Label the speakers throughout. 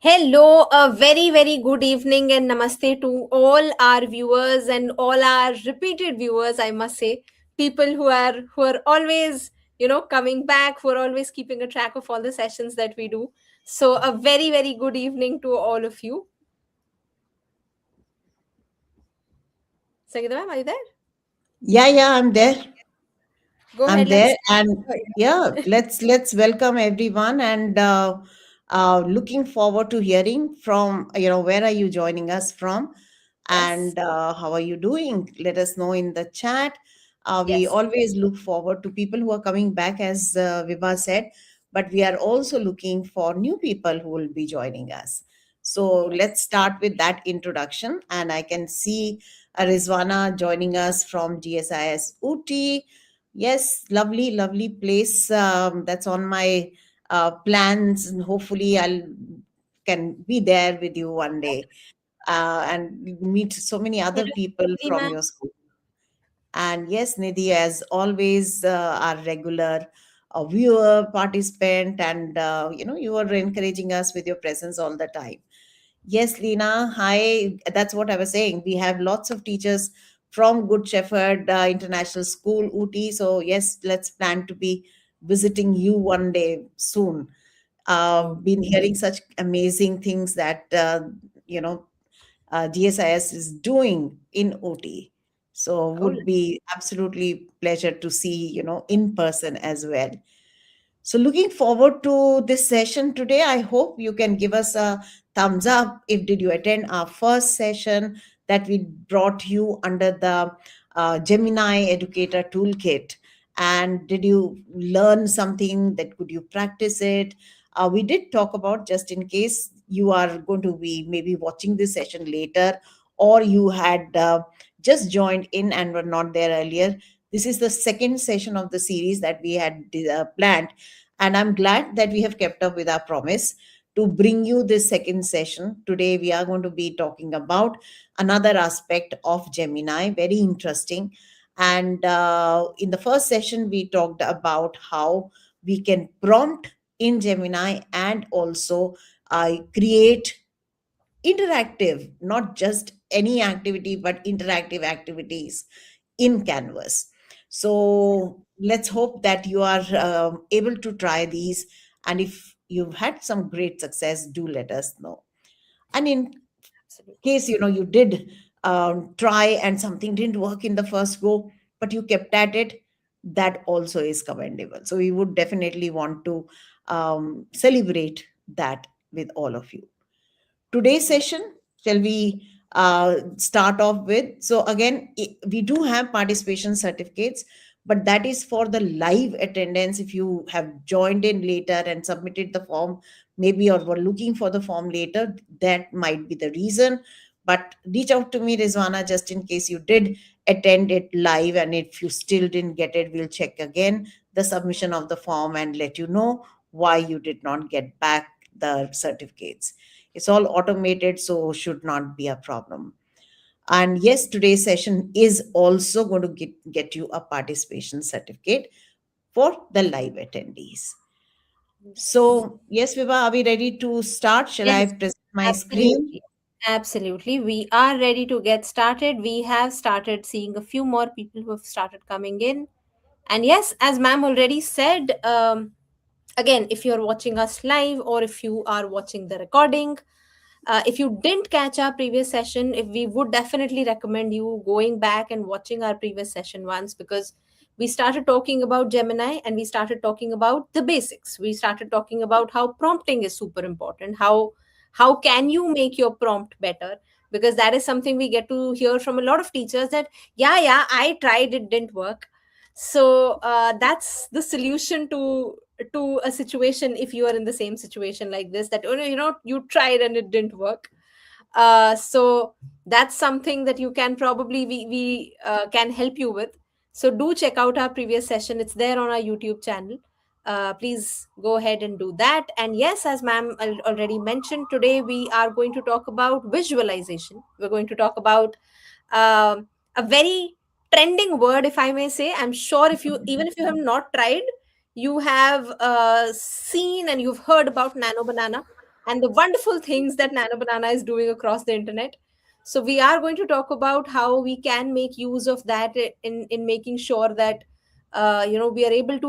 Speaker 1: Hello, a very, very good evening and namaste to all our viewers and all our repeated viewers, I must say, people who are always, coming back, who are always keeping a track of all the sessions that we do. So a very, very good evening to all of you. Sangeeta ma'am, are you there?
Speaker 2: Yeah, I'm there.
Speaker 1: Go
Speaker 2: I'm
Speaker 1: ahead, let's
Speaker 2: there,
Speaker 1: start.
Speaker 2: and yeah, let's welcome everyone, and looking forward to hearing from where are you joining us from,
Speaker 1: Yes,
Speaker 2: and how are you doing? Let us know in the chat. We
Speaker 1: yes.
Speaker 2: always look forward to people who are coming back, as Vibha said, but we are also looking for new people who will be joining us. So let's
Speaker 1: Yes.
Speaker 2: start with that introduction, and I can see Rizwana joining us from GSIS Uti. Yes, lovely, lovely place. That's on my plans, and hopefully I'll can be there with you one day and meet so many other
Speaker 1: Hello,
Speaker 2: people
Speaker 1: Nidhi
Speaker 2: from
Speaker 1: ma'am.
Speaker 2: your school. And yes, Nidhi, as always, our regular viewer, participant, and you are encouraging us with your presence all the time. Yes, Lena. Hi. That's what I was saying. We have lots of teachers from Good Shepherd International School, Uti. So, yes, let's plan to be visiting you one day soon.
Speaker 1: Oh,
Speaker 2: Been hearing such amazing things that, GSIS is doing in OT. So,
Speaker 1: oh,
Speaker 2: would be absolutely pleasure to see, in person as well. So, looking forward to this session today. I hope you can give us a thumbs up if did you attend our first session that we brought you under the Gemini Educator Toolkit. And did you learn something that could you practice it? We did talk about, just in case you are going to be maybe watching this session later, or you had just joined in and were not there earlier. This is the second session of the series that we had planned, and I'm glad that we have kept up with our promise to bring you this second session. Today, we are going to be talking about another aspect of Gemini, very interesting. And in the first session, we talked about how we can prompt in Gemini and also create interactive, not just any activity, but interactive activities in Canvas. So let's hope that you are able to try these. And if you've had some great success, do let us know. And in
Speaker 1: absolutely.
Speaker 2: case you did try and something didn't work in the first go, but you kept at it, that also is commendable. So we would definitely want to celebrate that with all of you. Today's session, shall we start off with? So again, we do have participation certificates, but that is for the live attendance. If you have joined in later and submitted the form, maybe, or were looking for the form later, that might be the reason. But reach out to me, Rizwana, just in case you did attend it live, and if you still didn't get it, we'll check again the submission of the form and let you know why you did not get back the certificates. It's all automated, so should not be a problem. And yes, today's session is also going to get you a participation certificate for the live attendees.
Speaker 1: Yes.
Speaker 2: So, yes, Viva, are we ready to start? Shall I
Speaker 1: Yes,
Speaker 2: present my screen?
Speaker 1: absolutely. Absolutely. We are ready to get started. We have started seeing a few more people who have started coming in. And yes, as ma'am already said, again, if you're watching us live or if you are watching the recording, if you didn't catch our previous session, if we would definitely recommend you going back and watching our previous session once, because we started talking about Gemini and we started talking about the basics. We started talking about how prompting is super important. How can you make your prompt better? Because that is something we get to hear from a lot of teachers that yeah, I tried, it didn't work. So that's the solution to a situation if you are in the same situation like this, that you tried and it didn't work. So that's something that you can probably we can help you with. So do check out our previous session, it's there on our YouTube channel. Please go ahead and do that. And yes, as ma'am already mentioned, today we are going to talk about visualization. We're going to talk about a very trending word, if I may say. I'm sure if you, even if you have not tried, you have seen and you've heard about nano banana. and the wonderful things that Nano Banana is doing across the internet. So we are going to talk about how we can make use of that in making sure that we are able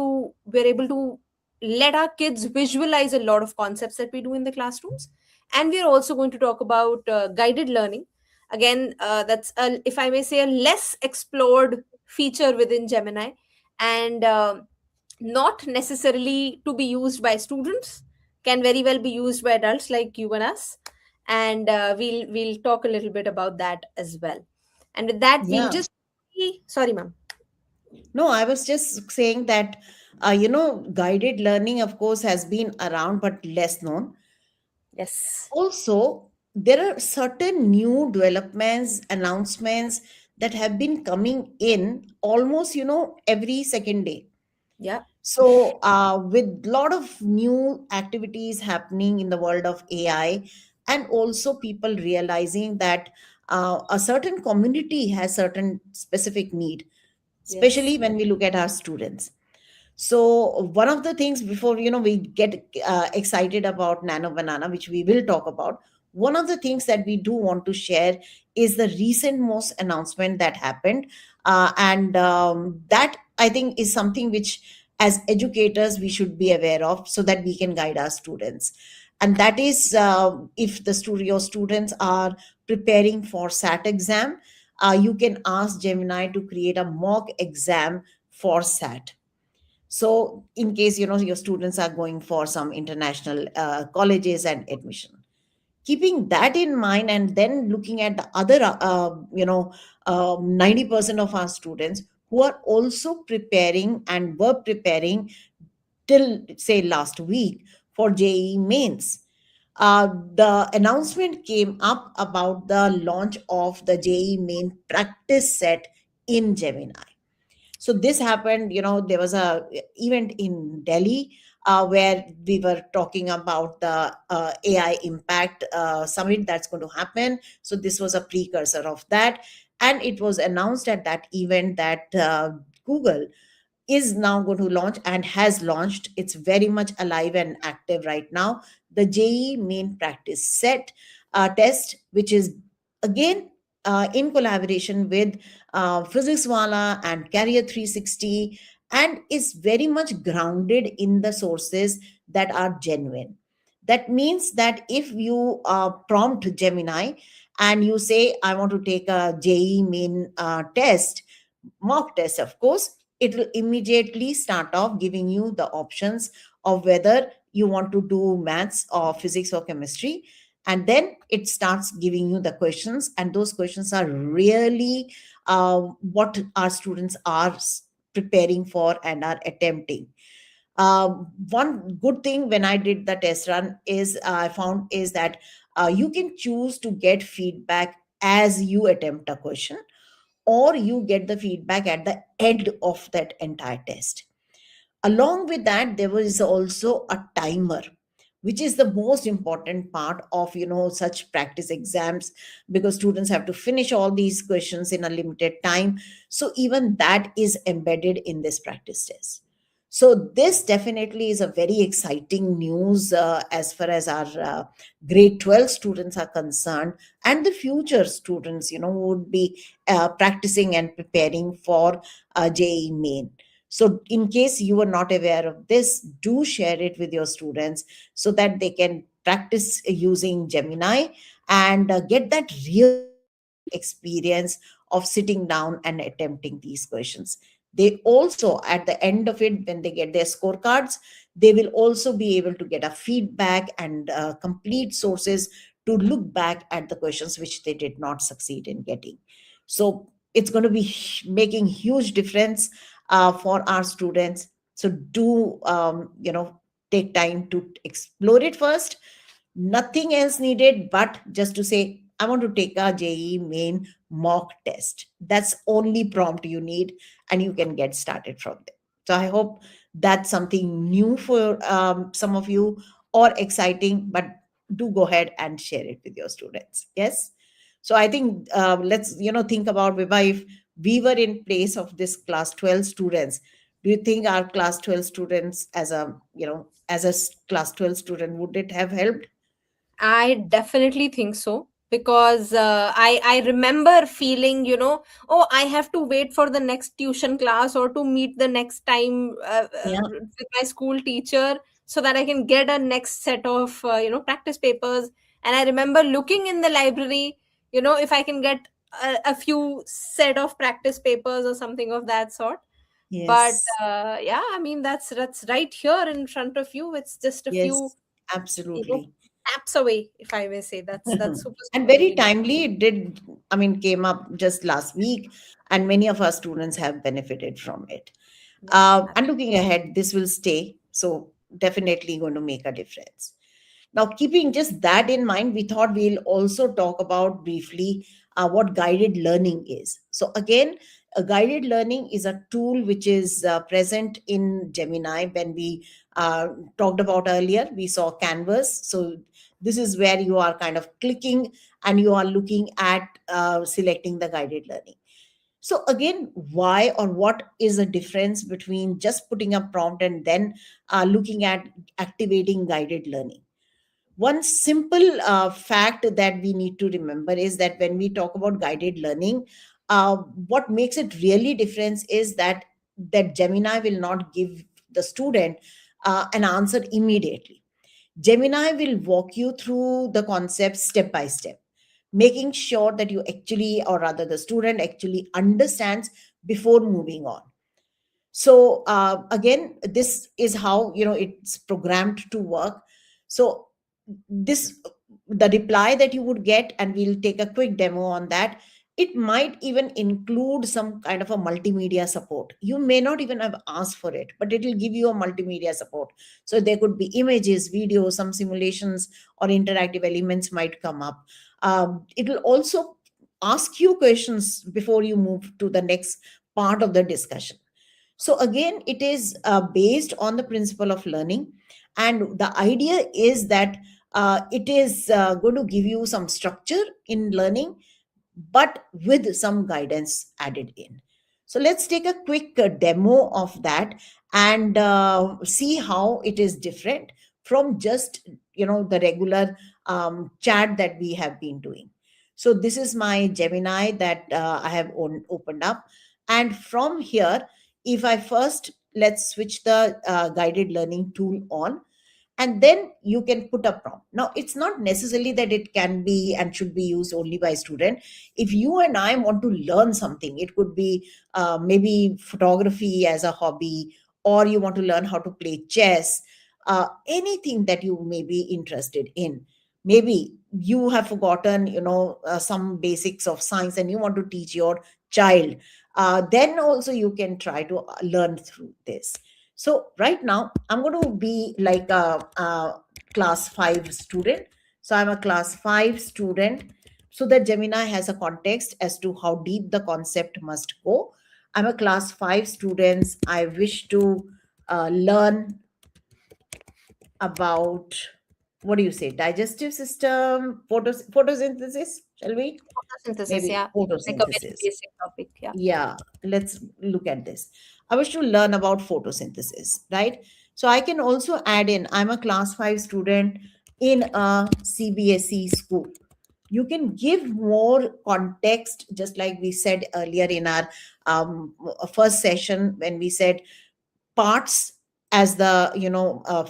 Speaker 1: to let our kids visualize a lot of concepts that we do in the classrooms. And we are also going to talk about guided learning. Again, that's if I may say, a less explored feature within Gemini, and not necessarily to be used by students, can very well be used by adults like you and us. And we'll talk a little bit about that as well. And with that, we'll
Speaker 2: Yeah.
Speaker 1: just sorry, ma'am.
Speaker 2: No, I was just saying that, guided learning, of course, has been around but less known.
Speaker 1: Yes.
Speaker 2: Also, there are certain new developments, announcements that have been coming in almost, every second day.
Speaker 1: Yeah.
Speaker 2: So, with lot of new activities happening in the world of AI, and also people realizing that a certain community has certain specific need, especially
Speaker 1: Yes.
Speaker 2: when we look at our students. So one of the things, before we get excited about Nano Banana, which we will talk about, one of the things that we do want to share is the recent most announcement that happened, and that I think is something which, as educators, we should be aware of so that we can guide our students. And that is, if your students are preparing for SAT exam, you can ask Gemini to create a mock exam for SAT. So in case your students are going for some international colleges and admission, keeping that in mind, and then looking at the other 90% of our students who are also preparing and were preparing till say last week for JEE mains. The announcement came up about the launch of the JEE main practice set in Gemini. So this happened, there was a event in Delhi, where we were talking about the AI impact summit that's going to happen. So this was a precursor of that, and it was announced at that event that Google is now going to launch and has launched. It's very much alive and active right now. The JEE main practice set test, which is again in collaboration with Physics Wala and Carrier 360, and is very much grounded in the sources that are genuine. That means that if you prompt Gemini and you say, I want to take a JEE main test, mock test, of course, it will immediately start off giving you the options of whether you want to do maths or physics or chemistry. And then it starts giving you the questions, and those questions are really what our students are preparing for and are attempting. One good thing when I did the test run is I found is that you can choose to get feedback as you attempt a question, or you get the feedback at the end of that entire test. Along with that, there was also a timer, which is the most important part of such practice exams, because students have to finish all these questions in a limited time. So even that is embedded in this practice test. So this definitely is a very exciting news as far as our grade 12 students are concerned, and the future students who would be practicing and preparing for JEE main. So, in case you are not aware of this, do share it with your students so that they can practice using Gemini and get that real life experience of sitting down and attempting these questions. They also, at the end of it, when they get their scorecards, they will also be able to get a feedback and complete sources to look back at the questions which they did not succeed in getting. So, it's going to be making huge difference for our students. So do take time to explore it first. Nothing else needed but just to say, I want to take a JEE main mock test. That's only prompt you need, and you can get started from there. So I hope that's something new for some of you, or exciting, but do go ahead and share it with your students. Yes. So I think let's think about, Vibha, if we were in place of this class 12 students, do you think our class 12 students, as a class 12 student, would it have helped?
Speaker 1: I definitely think so, because I remember feeling, oh, I have to wait for the next tuition class or to meet the next time
Speaker 2: Yeah.
Speaker 1: with my school teacher, so that I can get a next set of practice papers. And I remember looking in the library, if I can get a few set of practice papers or something of that sort. But
Speaker 2: Yes.
Speaker 1: yeah, I mean, that's right here in front of you. It's just a few,
Speaker 2: Yes.
Speaker 1: you know
Speaker 2: Absolutely.
Speaker 1: taps away, if I may say. That's super
Speaker 2: And
Speaker 1: super
Speaker 2: very
Speaker 1: convenient.
Speaker 2: timely it did, I mean, came up just last week, and many of our students have benefited from it.
Speaker 1: Yes,
Speaker 2: And looking ahead, this will stay, so definitely going to make a difference. Now, keeping just that in mind, we thought we'll also talk about briefly what guided learning is. So, again, a guided learning is a tool which is present in Gemini. When we talked about earlier, we saw Canvas. So, this is where you are kind of clicking and you are looking at selecting the guided learning. So, again, why or what is the difference between just putting a prompt and then looking at activating guided learning? One simple fact that we need to remember is that when we talk about guided learning, what makes it really different is that Gemini will not give the student an answer immediately. Gemini will walk you through the concept step by step, making sure that you actually, or rather the student actually understands before moving on. So again, this is how it's programmed to work. So this, the reply that you would get, and we'll take a quick demo on that, it might even include some kind of a multimedia support. You may not even have asked for it, but it will give you a multimedia support. So there could be images, videos, some simulations, or interactive elements might come up. It will also ask you questions before you move to the next part of the discussion. So again, it is based on the principle of learning, and the idea is that it is going to give you some structure in learning, but with some guidance added in. So let's take a quick demo of that and see how it is different from just the regular chat that we have been doing. So this is my Gemini that I have opened up, and from here, if I first, let's switch the guided learning tool on, and then you can put a prompt. Now, it's not necessarily that it can be and should be used only by student. If you and I want to learn something, it could be maybe photography as a hobby, or you want to learn how to play chess, anything that you may be interested in. Maybe you have forgotten some basics of science and you want to teach your child, then also you can try to learn through this. So right now, I'm going to be like a class 5 student. So I'm a class 5 student, so that Gemini has a context as to how deep the concept must go. I'm a class 5 student. I wish to learn about, what do you say, digestive system, photosynthesis, shall we?
Speaker 1: Photosynthesis,
Speaker 2: Maybe
Speaker 1: yeah, like a very
Speaker 2: photosynthesis.
Speaker 1: basic topic, yeah.
Speaker 2: Yeah, let's look at this. I wish to learn about photosynthesis, right? So I can also add in, I'm a class 5 student in a CBSE school. You can give more context, just like we said earlier in our first session when we said parts as the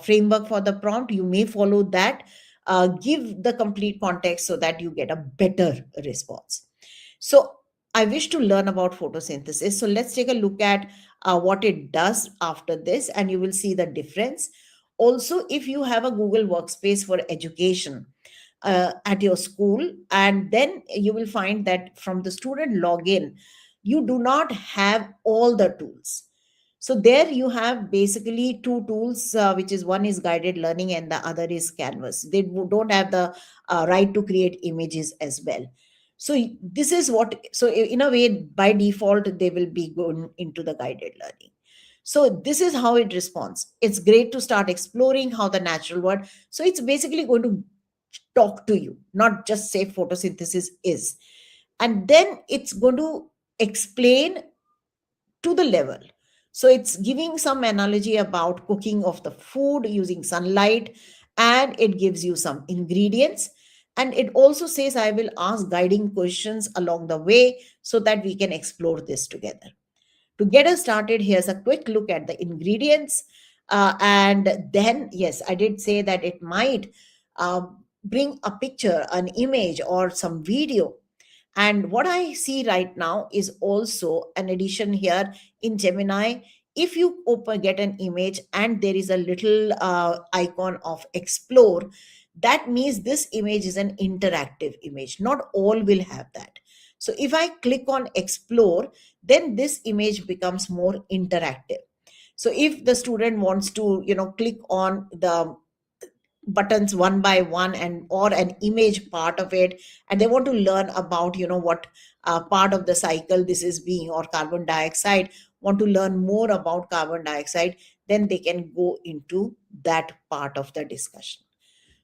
Speaker 2: framework for the prompt. You may follow that, give the complete context so that you get a better response. So I wish to learn about photosynthesis. So let's take a look at what it does after this, and you will see the difference. Also, if you have a Google Workspace for education at your school, and then you will find that from the student login, you do not have all the tools. So there you have basically two tools, which is, one is guided learning and the other is Canvas. They don't have the right to create images as well. So this is what, so in a way, by default, they will be going into the guided learning. So this is how it responds. It's great to start exploring how the natural world. So it's basically going to talk to you, not just say photosynthesis is. And then it's going to explain to the level. So it's giving some analogy about cooking of the food using sunlight, and it gives you some ingredients, and it also says I will ask guiding questions along the way so that we can explore this together. To get us started, here's a quick look at the ingredients. And then, yes, I did say that it might uh, bring a picture, an image, or some video. And what I see right now is also an addition here in Gemini. If you open, get an image, and there is a little icon of explore, that means this image is an interactive image. Not all will have that. So if I click on explore, then this image becomes more interactive. So if the student wants to, click on the buttons one by one, and or an image part of it, and they want to learn about, what part of the cycle this is being, or carbon dioxide, want to learn more about carbon dioxide, then they can go into that part of the discussion.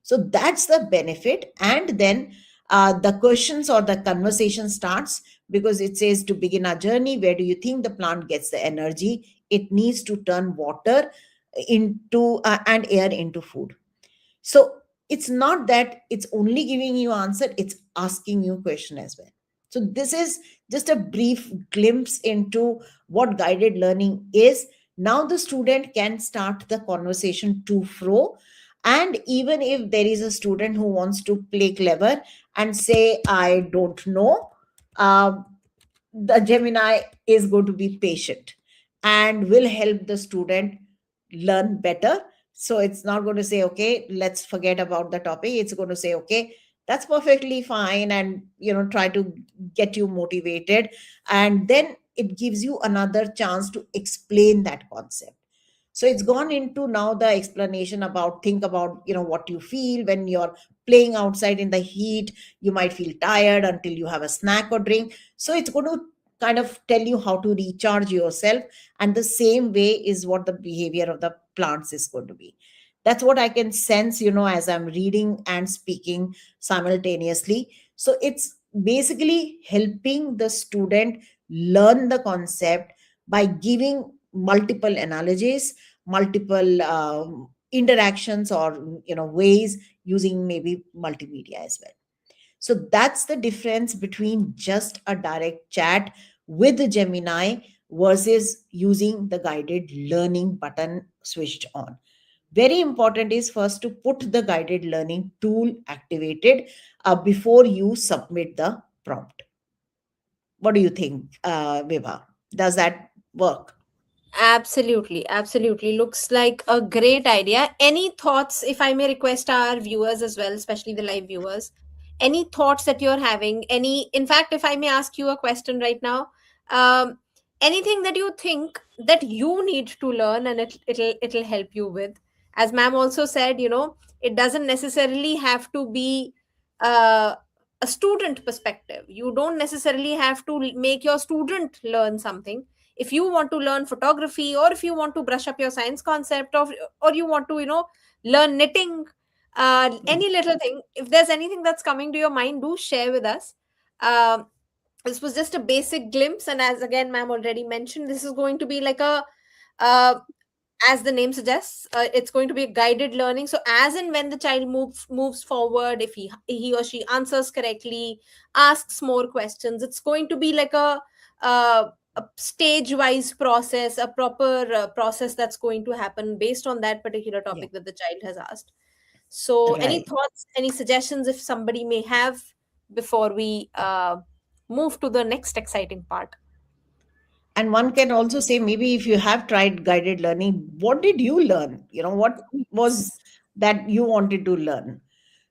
Speaker 2: So that's the benefit. And then the questions or the conversation starts, because it says to begin our journey, where do you think the plant gets the energy it needs to turn water into and air into food? So it's not that it's only giving you answer, it's asking you question as well. So this is just a brief glimpse into what guided learning is. Now the student can start the conversation to fro. And even if there is a student who wants to play clever and say, I don't know, uh, the Gemini is going to be patient and will help the student learn better. So it's not going to say, okay, let's forget about the topic. It's going to say, okay, that's perfectly fine. And, try to get you motivated. And then it gives you another chance to explain that concept. So it's gone into now the explanation about, think about, what you feel when you're playing outside in the heat. You might feel tired until you have a snack or drink. So it's going to kind of tell you how to recharge yourself. And the same way is what the behavior of the plants is going to be. That's what I can sense, as I'm reading and speaking simultaneously. So it's basically helping the student learn the concept by giving multiple analogies, multiple interactions, or ways, using maybe multimedia as well. So that's the difference between just a direct chat with the Gemini versus using the guided learning button switched on. Very important is first to put the guided learning tool activated before you submit the prompt. What do you think, Vibha? Does that work?
Speaker 1: Absolutely, absolutely. Looks like a great idea. Any thoughts, if I may request our viewers as well, especially the live viewers, any thoughts that you're having? Any, in fact, if I may ask you a question right now, um, anything that you think that you need to learn and it'll help you with. As ma'am also said, it doesn't necessarily have to be uh, a student perspective. You don't necessarily have to make your student learn something. If you want to learn photography, or if you want to brush up your science concept, or you want to learn knitting, any little thing, if there's anything that's coming to your mind, do share with us. um, this was just a basic glimpse, and as again ma'am already mentioned, this is going to be like a uh, as the name suggests, it's going to be a guided learning. So as and when the child moves forward, if he or she answers correctly, asks more questions, it's going to be like a stage wise process, a proper process that's going to happen based on that particular
Speaker 2: Yeah,
Speaker 1: topic that the child has asked. So any
Speaker 2: right.
Speaker 1: thoughts, any suggestions, if somebody may have, before we move to the next exciting part?
Speaker 2: And one can also say, maybe if you have tried guided learning, what did you learn? What was that you wanted to learn?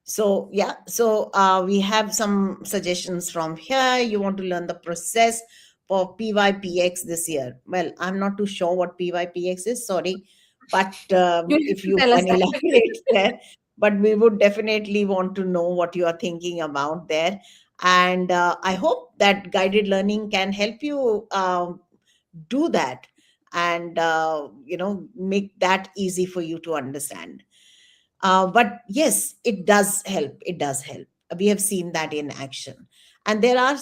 Speaker 2: So, yeah, so we have some suggestions from here. You want to learn the process for PYPX this year. Well, I'm not too sure what PYPX is, sorry, but
Speaker 1: You have
Speaker 2: if
Speaker 1: to
Speaker 2: you
Speaker 1: tell us
Speaker 2: can
Speaker 1: that.
Speaker 2: elaborate there, but we would definitely want to know what you are thinking about there. And I hope that guided learning can help you do that, and make that easy for you to understand. But yes, it does help, it does help. We have seen that in action. And there are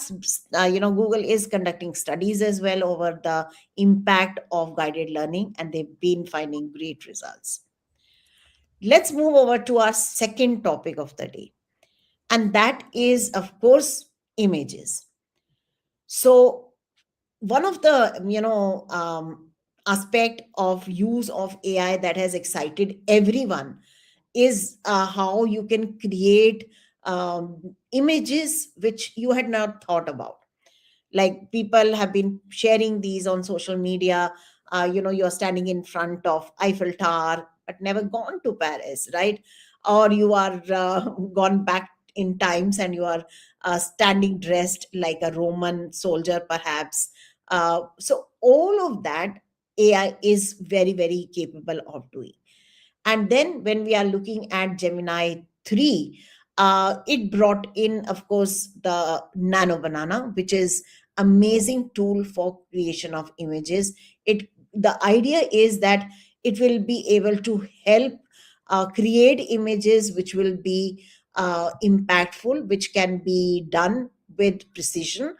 Speaker 2: Google is conducting studies as well over the impact of guided learning, and they've been finding great results. Let's move over to our second topic of the day, and that is, of course, images. So one of the aspect of use of AI that has excited everyone is how you can create images which you had not thought about. Like, people have been sharing these on social media. You're standing in front of Eiffel Tower but never gone to Paris, right? Or you are gone back in times and you are standing dressed like a Roman soldier, perhaps. So all of that AI is very, very capable of doing. And then when we are looking at Gemini 3, it brought in, of course, the Nano Banana, which is amazing tool for creation of images. The idea is that it will be able to help create images which will be impactful, which can be done with precision.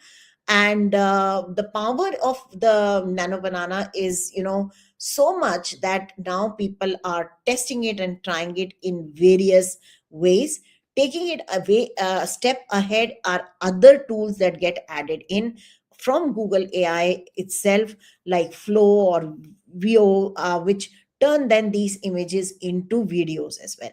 Speaker 2: And the power of the Nano Banana is, so much that now people are testing it and trying it in various ways. Taking it away a step ahead are other tools that get added in from Google AI itself, like Flow or Veo, which turn then these images into videos as well.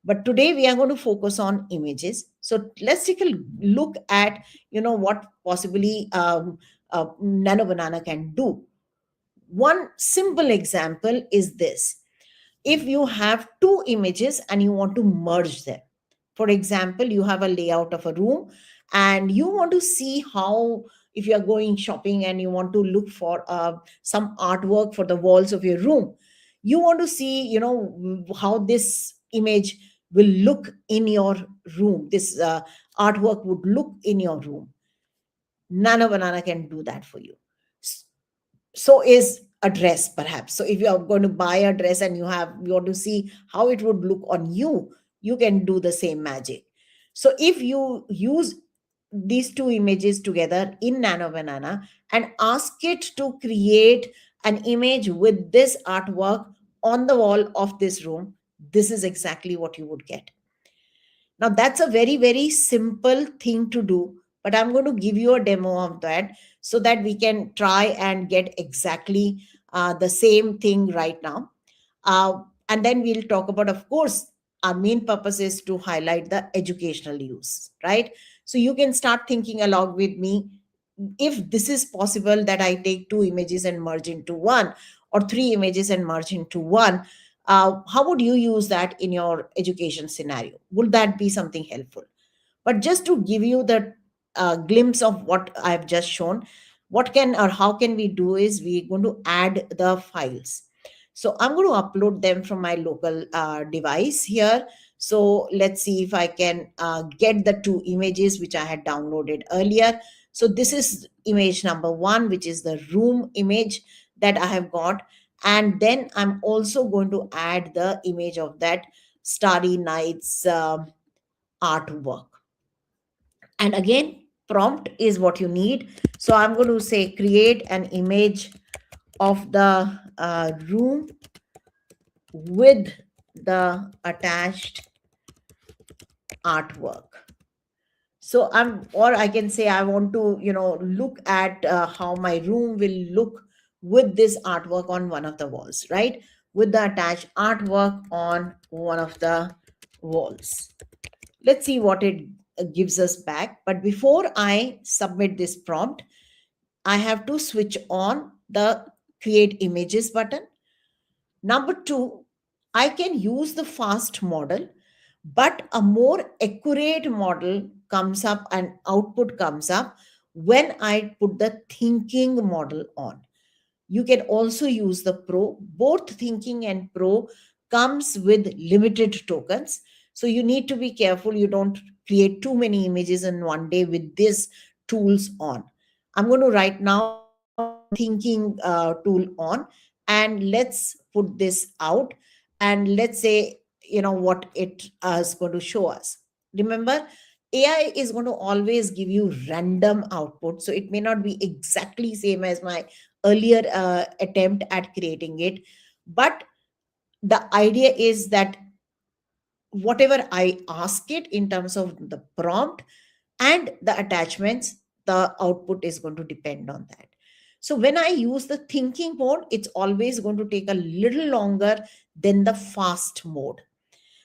Speaker 2: But today we are going to focus on images. So let's take a look at what possibly Nano Banana can do. One simple example is this: if you have two images and you want to merge them. For example, you have a layout of a room and you want to see how, if you are going shopping and you want to look for some artwork for the walls of your room, you want to see, how this image will look in your room, this artwork would look in your room. Nano Banana can do that for you. So is a dress, perhaps. So if you are going to buy a dress and you want to see how it would look on you, you can do the same magic. So if you use these two images together in Nano Banana and ask it to create an image with this artwork on the wall of this room, this is exactly what you would get. Now, that's a very, very simple thing to do, but I'm going to give you a demo of that so that we can try and get exactly the same thing right now. And then we'll talk about, of course, our main purpose is to highlight the educational use, right? So you can start thinking along with me. If this is possible, that I take two images and merge into one, or three images and merge into one, how would you use that in your education scenario? Would that be something helpful? But just to give you the glimpse of what I've just shown, what can or how can we do is we're going to add the files. So I'm going to upload them from my local device here. So let's see if I can get the two images which I had downloaded earlier. So this is image number one, which is the room image that I have got. And then I'm also going to add the image of that Starry Nights artwork. And again, prompt is what you need. So I'm going to say create an image of the room with the attached artwork. So or I can say I want to, look at how my room will look with this artwork on one of the walls, right? With the attached artwork on one of the walls. Let's see what it gives us back. But before I submit this prompt, I have to switch on the create images button. Number two, I can use the fast model, but a more accurate model comes up and output comes up when I put the thinking model on. You can also use the pro. Both thinking and pro comes with limited tokens. So you need to be careful you don't create too many images in one day with these tools on. I'm going to right now put the thinking tool on, and let's put this out, and let's say, what it is going to show us. Remember, AI is going to always give you random output. So it may not be exactly same as my earlier attempt at creating it, but the idea is that whatever I ask it in terms of the prompt and the attachments, the output is going to depend on that. So when I use the thinking mode, it's always going to take a little longer than the fast mode.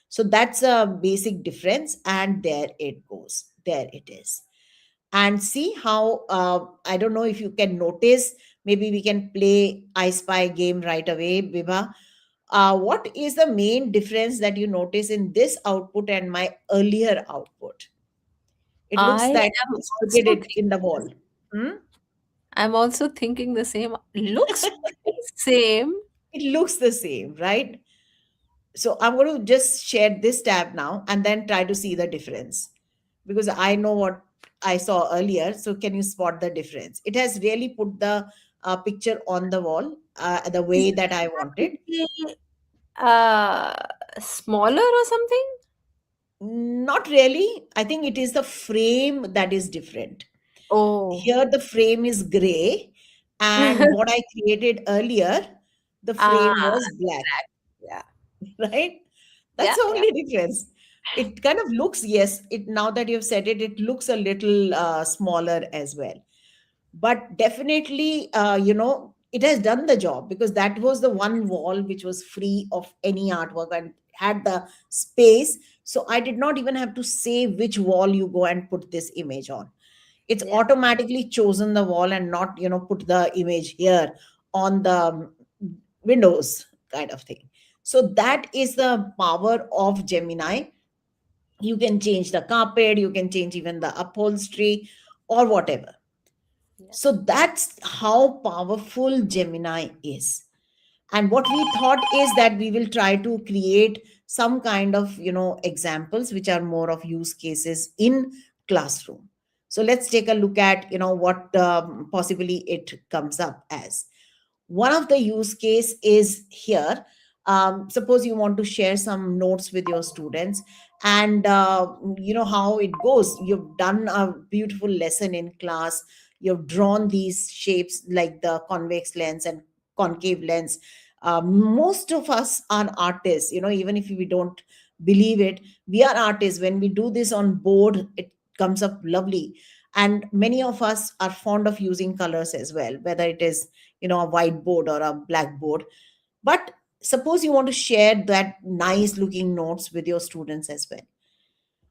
Speaker 2: So that's a basic difference. And there it goes. There it is. And see how, I don't know if you can notice, maybe we can play I Spy game right away, Vibha. What is the main difference that you notice in this output and my earlier output? It looks
Speaker 1: I
Speaker 2: that
Speaker 1: am
Speaker 2: it's put
Speaker 1: also
Speaker 2: it
Speaker 1: thinking
Speaker 2: in the
Speaker 1: this.
Speaker 2: wall. Hmm?
Speaker 1: I'm also thinking the same. Looks pretty same.
Speaker 2: It looks the same, right? So I'm going to just share this tab now and then try to see the difference, because I know what I saw earlier. So can you spot the difference? It has really put the picture on the wall the
Speaker 1: Is
Speaker 2: way that I wanted.
Speaker 1: it uh, smaller or something?
Speaker 2: Not really. I think it is the frame that is different.
Speaker 1: Oh.
Speaker 2: Here, the frame is gray, and what I created earlier, the
Speaker 1: Ah,
Speaker 2: frame was black,
Speaker 1: yeah.
Speaker 2: right? That's
Speaker 1: Yeah,
Speaker 2: the
Speaker 1: yeah.
Speaker 2: only difference. It kind of looks, yes, it now that you've said it, it looks a little smaller as well. But definitely, it has done the job, because that was the one wall which was free of any artwork and had the space. So I did not even have to say which wall you go and put this image on. It's
Speaker 1: Yeah.
Speaker 2: automatically chosen the wall and not, put the image here on the windows kind of thing. So
Speaker 1: Yeah.
Speaker 2: that is the power of Gemini. You can change the carpet, you can change even the upholstery or whatever.
Speaker 1: Yeah.
Speaker 2: So that's how powerful Gemini is. And what we thought is that we will try to create some kind of, examples which are more of use cases in classroom. So let's take a look at, what possibly it comes up as. One of the use case is here. Suppose you want to share some notes with your students, and you know how it goes. You've done a beautiful lesson in class. You've drawn these shapes like the convex lens and concave lens. Most of us are artists, even if we don't believe it, we are artists. When we do this on board, it comes up lovely. And many of us are fond of using colors as well, whether it is, a whiteboard or a blackboard. But suppose you want to share that nice looking notes with your students as well.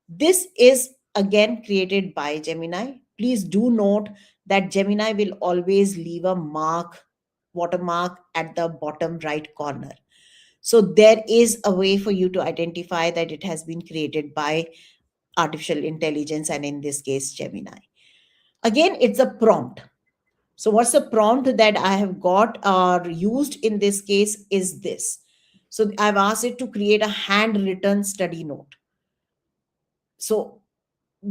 Speaker 2: This is again created by Gemini. Please do note that Gemini will always leave a watermark at the bottom right corner. So there is a way for you to identify that it has been created by artificial intelligence, and in this case, Gemini. Again, it's a prompt. So what's the prompt that I have got or used in this case is this. So I've asked it to create a handwritten study note. So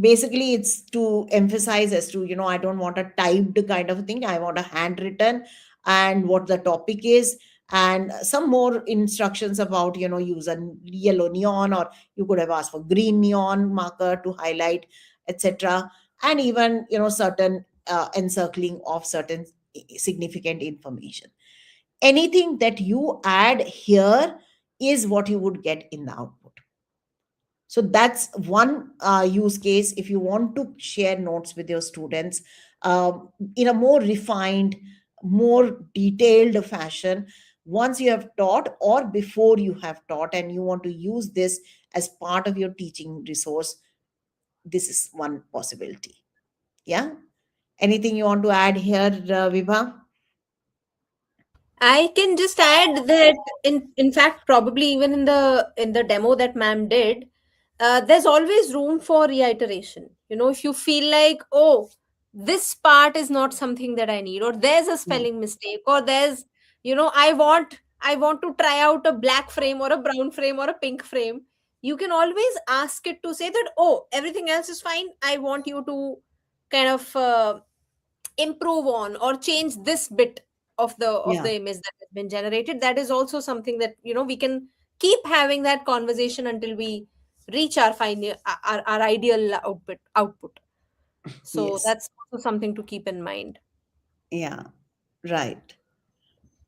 Speaker 2: basically it's to emphasize as to, I don't want a typed kind of thing. I want a handwritten, and what the topic is, and some more instructions about, use a yellow neon, or you could have asked for green neon marker to highlight, etc. And even, certain encircling of certain significant information. Anything that you add here is what you would get in the output. So that's one use case if you want to share notes with your students in a more refined, more detailed fashion. Once you have taught or before you have taught and you want to use this as part of your teaching resource, this is one possibility. Yeah. Anything you want to add here, Vibha?
Speaker 1: I can just add that in fact probably even in the demo that ma'am did, there's always room for reiteration. You know, if you feel like, oh, this part is not something that I need, or there's a
Speaker 2: Yeah.
Speaker 1: spelling mistake, or there's, I want to try out a black frame or a brown frame or a pink frame. You can always ask it to say that, oh, everything else is fine. I want you to kind of improve on or change this bit of
Speaker 2: Yeah.
Speaker 1: the image that has been generated. That is also something that, we can keep having that conversation until we reach our final our ideal output. So
Speaker 2: Yes.
Speaker 1: that's also something to keep in mind.
Speaker 2: Yeah. Right.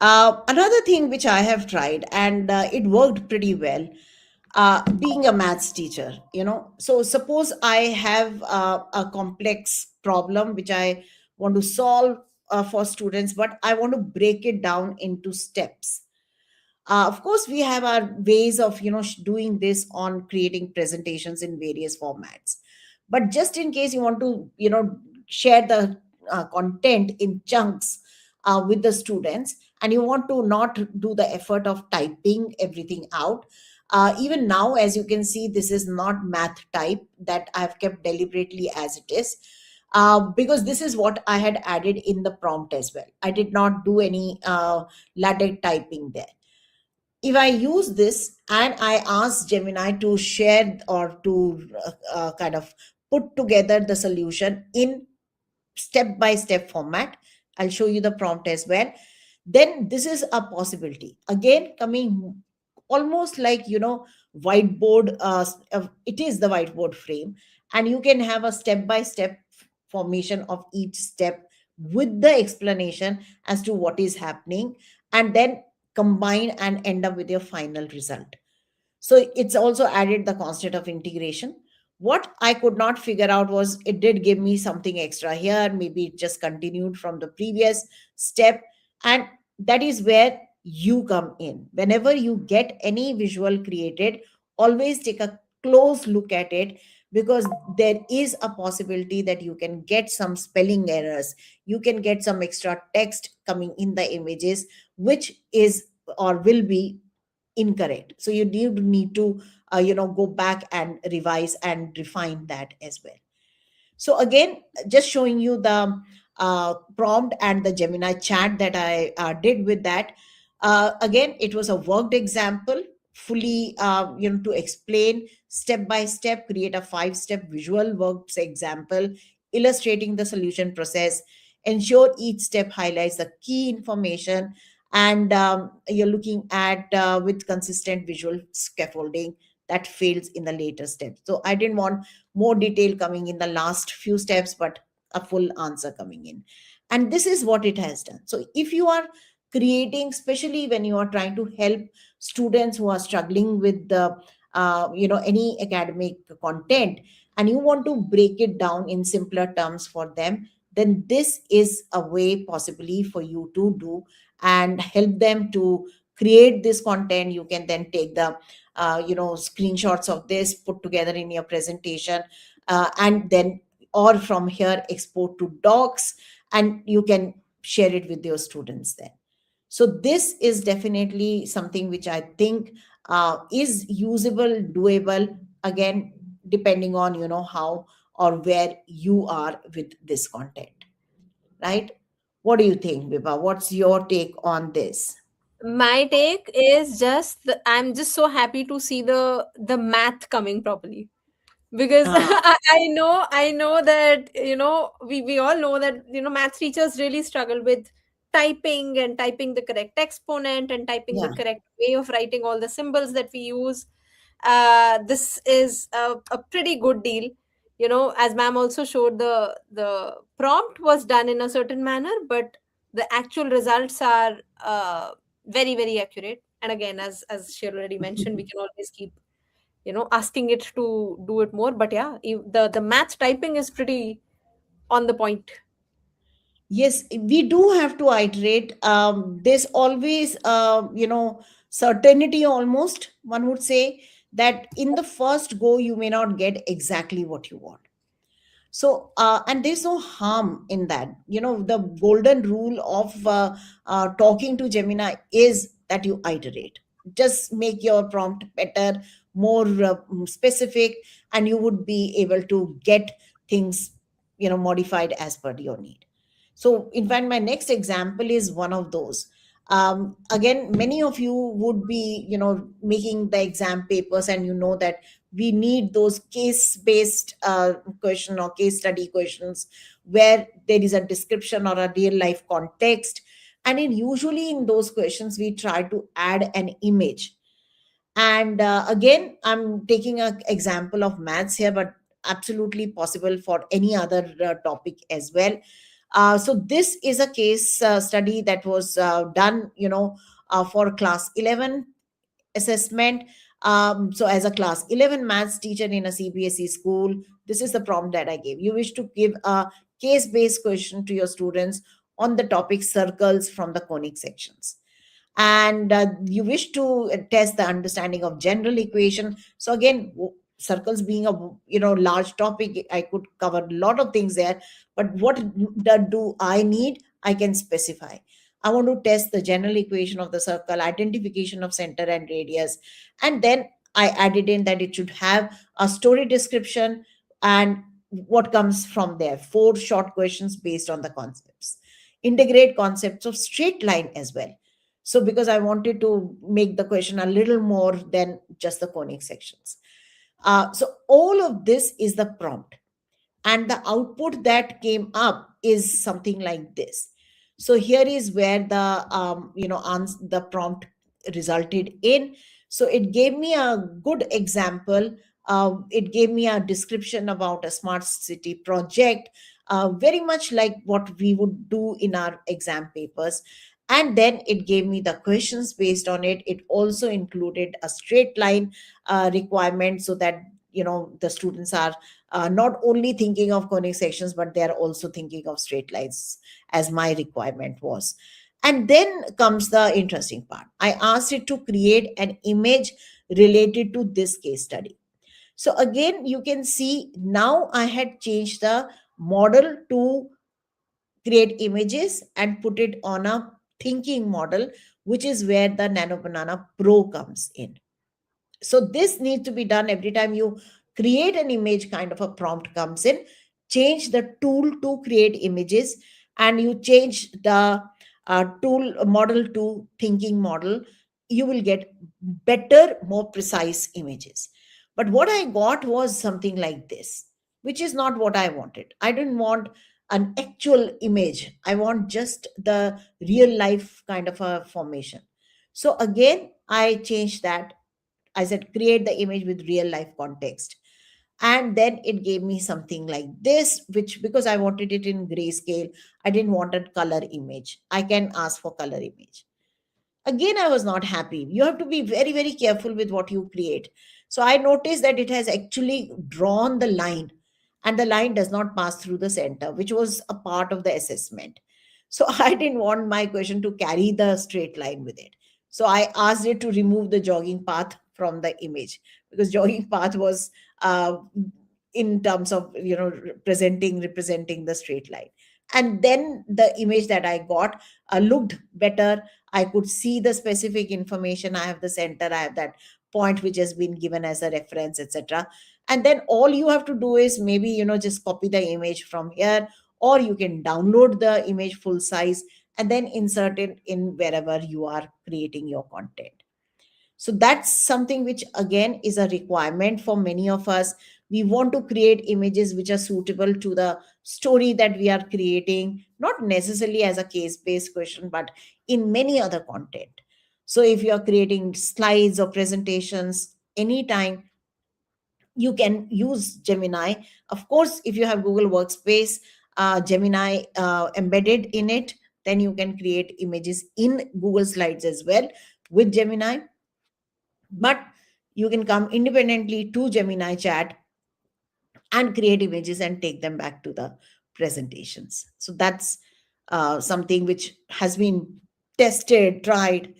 Speaker 2: Another thing which I have tried, and it worked pretty well. being a maths teacher, so suppose I have a complex problem which I want to solve for students, but I want to break it down into steps. Of course, we have our ways of doing this on creating presentations in various formats. But just in case you want to share the content in chunks with the students, and you want to not do the effort of typing everything out. Even now, as you can see, this is not math type that I've kept deliberately as it is, because this is what I had added in the prompt as well. I did not do any LaTeX typing there. If I use this and I ask Gemini to share or to kind of put together the solution in step by step format, I'll show you the prompt as well. Then this is a possibility. Again, coming almost like, whiteboard, it is the whiteboard frame, and you can have a step by step formation of each step with the explanation as to what is happening, and then combine and end up with your final result. So it's also added the concept of integration. What I could not figure out was it did give me something extra here. Maybe it just continued from the previous step. And that is where you come in. Whenever you get any visual created, always take a close look at it, because there is a possibility that you can get some spelling errors. You can get some extra text coming in the images, which is or will be incorrect. So you need to go back and revise and refine that as well. So again, just showing you the prompt and the Gemini chat that I did with that. Again, it was a worked example, fully to explain step by step, create a 5-step visual worked example, illustrating the solution process, ensure each step highlights the key information, and you're looking at with consistent visual scaffolding that fails in the later steps. So I didn't want more detail coming in the last few steps, but a full answer coming in. And this is what it has done. So if you are creating, especially when you are trying to help students who are struggling with the any academic content, and you want to break it down in simpler terms for them, then this is a way possibly for you to do and help them to create this content. You can then take the screenshots of this, put together in your presentation, and then or from here export to docs, and you can share it with your students then. So this is definitely something which I think is usable, doable, again depending on how or where you are with this content, right? What do you think, Vibha? What's your take on this?
Speaker 1: My take is just I'm just so happy to see the math coming properly, because
Speaker 2: Ah,
Speaker 1: I know that we all know that math teachers really struggle with typing the correct exponent and typing the
Speaker 2: yeah.
Speaker 1: correct way of writing all the symbols that we use. This is a pretty good deal. As ma'am also showed, the prompt was done in a certain manner, but the actual results are very very accurate. And again, as she already mentioned, we can always keep asking it to do it more. But yeah, the math typing is pretty on the point.
Speaker 2: Yes, we do have to iterate. There's always, certainty almost, one would say, that in the first go, you may not get exactly what you want. So, and there's no harm in that. The golden rule of talking to Gemini is that you iterate. Just make your prompt better, more specific, and you would be able to get things, modified as per your need. So, in fact, my next example is one of those. Again, many of you would be, making the exam papers, and you know that we need those case based question or case study questions where there is a description or a real life context. And usually in those questions we try to add an image. And again, I'm taking an example of maths here, but absolutely possible for any other topic as well. So this is a case study that was done for class 11 assessment. So as a class 11 maths teacher in a CBSE school, this is the prompt that I gave. You wish to give a case based question to your students on the topic circles from the conic sections, and you wish to test the understanding of general equation. So again, circles being a large topic, I could cover a lot of things there, but what do I need, I can specify. I want to test the general equation of the circle, identification of center and radius, and then I added in that it should have a story description, and what comes from there, four short questions based on the concepts. Integrate concepts of straight line as well. So because I wanted to make the question a little more than just the conic sections. So all of this is the prompt, and the output that came up is something like this. So here is where the the prompt resulted in. So it gave me a good example. It gave me a description about a smart city project, very much like what we would do in our exam papers. And then it gave me the questions based on it. It also included a straight line requirement, so that the students are not only thinking of conic sections, but they are also thinking of straight lines, as my requirement was. And then comes the interesting part. I asked it to create an image related to this case study. So again, you can see now I had changed the model to create images and put it on a thinking model, which is where the Nano Banana Pro comes in. So this needs to be done every time you create an image. Kind of a prompt comes in, change the tool to create images, and you change the tool model to thinking model, you will get better, more precise images. But what I got was something like this, which is not what I wanted. I didn't want an actual image, I want just the real life kind of a formation. So again, I changed that. I said, create the image with real life context. And then it gave me something like this, which, because I wanted it in grayscale, I didn't want a color image. I can ask for color image. Again, I was not happy. You have to be very, very careful with what you create. So I noticed that it has actually drawn the line, and the line does not pass through the center, which was a part of the assessment. So I didn't want my question to carry the straight line with it. So I asked it to remove the jogging path from the image, because jogging path was in terms of representing the straight line. And then the image that I got looked better. I could see the specific information. I have the center, I have that point which has been given as a reference, etc. And then all you have to do is maybe just copy the image from here, or you can download the image full size and then insert it in wherever you are creating your content. So that's something which again is a requirement for many of us. We want to create images which are suitable to the story that we are creating, not necessarily as a case based question, but in many other content. So if you are creating slides or presentations, anytime you can use Gemini. Of course, if you have Google Workspace, Gemini embedded in it, then you can create images in Google Slides as well with Gemini. But you can come independently to Gemini chat and create images and take them back to the presentations. So that's something which has been tested, tried.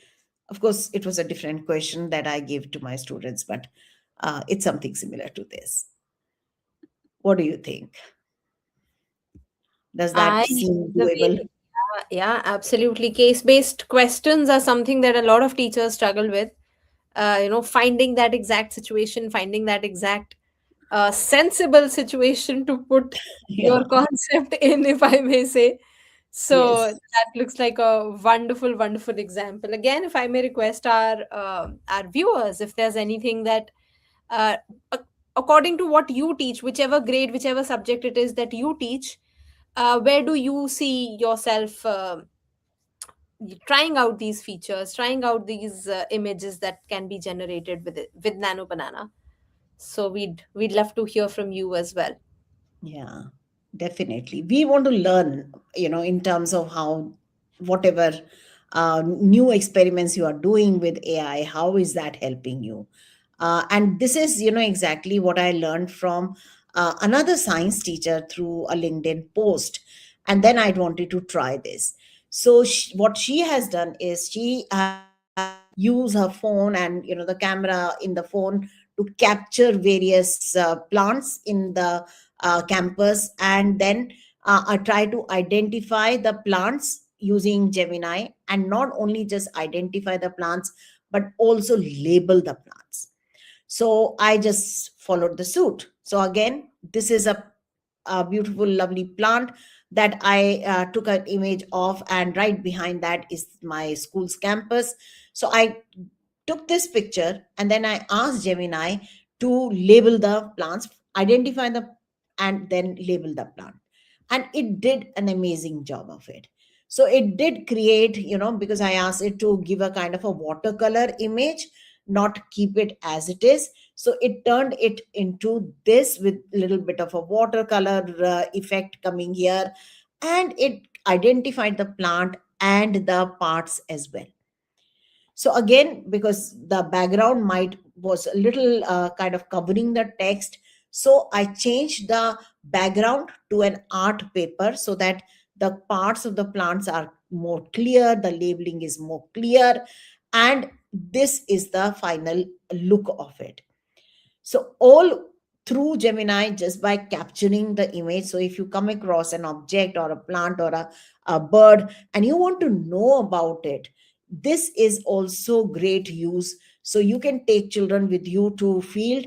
Speaker 2: Of course, it was a different question that I gave to my students, but it's something similar to this. What do you think? Does
Speaker 1: I
Speaker 2: that seem
Speaker 1: the way,
Speaker 2: doable?
Speaker 1: yeah, absolutely. Case-based questions are something that a lot of teachers struggle with. Finding that exact situation, finding that exact sensible situation to put
Speaker 2: Yeah.
Speaker 1: your concept in, if I may say. So
Speaker 2: Yes.
Speaker 1: that looks like a wonderful, wonderful example. Again, if I may request our viewers, if there's anything that, uh, ac- according to what you teach, whichever grade, whichever subject it is that you teach, where do you see yourself trying out these features, trying out these images that can be generated with Nano Banana? So we'd love to hear from you as well.
Speaker 2: Yeah, definitely. We want to learn, in terms of how, whatever new experiments you are doing with AI, how is that helping you? And this is, exactly what I learned from another science teacher through a LinkedIn post. And then I wanted to try this. So what she has done is she has used her phone and the camera in the phone to capture various plants in the campus, and then I try to identify the plants using Gemini, and not only just identify the plants but also label the plants. So I just followed the suit. So again, this is a beautiful, lovely plant that I took an image of, and right behind that is my school's campus. So I took this picture and then I asked Gemini to label the plants, identify the, and then label the plant. And it did an amazing job of it. So it did create, because I asked it to give a kind of a watercolor image, not keep it as it is. So it turned it into this with little bit of a watercolor effect coming here, and it identified the plant and the parts as well. So again, because the background might was a little kind of covering the text, so I changed the background to an art paper so that the parts of the plants are more clear, the labeling is more clear, and this is the final look of it. So all through Gemini, just by capturing the image. So if you come across an object or a plant or a bird and you want to know about it, this is also great use. So you can take children with you to field.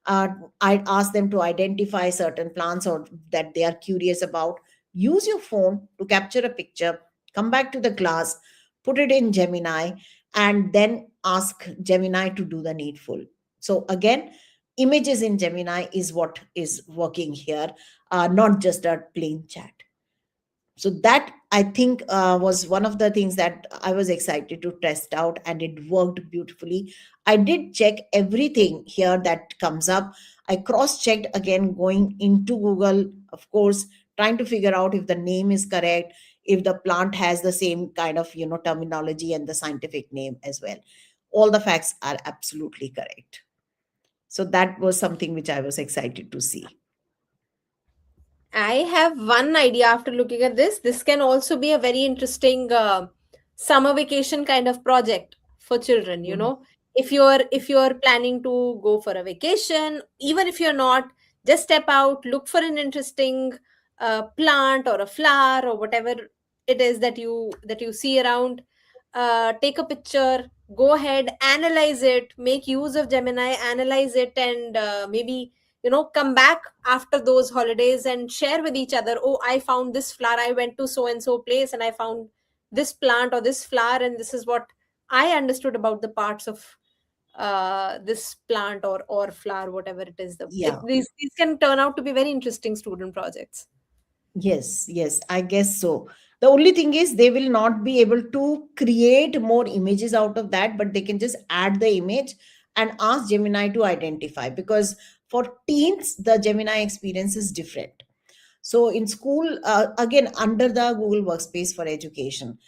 Speaker 2: uh, I ask them to identify certain plants or that they are curious about. Use your phone to capture a picture, come back to the class, put it in Gemini, and then ask Gemini to do the needful. So again, images in Gemini is what is working here, not just a plain chat. So that, I think, was one of the things that I was excited to test out, and it worked beautifully. I did check everything here that comes up. I cross checked again, going into Google, of course, trying to figure out if the name is correct, if the plant has the same kind of terminology and the scientific name as well. All the facts are absolutely correct. So that was something which I was excited to see.
Speaker 1: I have one idea after looking at this. This can also be a very interesting summer vacation kind of project for children, you
Speaker 2: Mhm.
Speaker 1: know. If you're planning to go for a vacation, even if you're not, just step out, look for an interesting plant or a flower or whatever it is that you see around. Take a picture, go ahead, analyze it, make use of Gemini, analyze it, and maybe come back after those holidays and share with each other. Oh, I found this flower, I went to so and so place and I found this plant or this flower, and this is what I understood about the parts of this plant or flower, whatever it is.
Speaker 2: Yeah.
Speaker 1: These can turn out to be very interesting student projects.
Speaker 2: Yes, yes, I guess so. The only thing is they will not be able to create more images out of that, but they can just add the image and ask Gemini to identify, because for teens, the Gemini experience is different. So in school, again, under the Google Workspace for Education,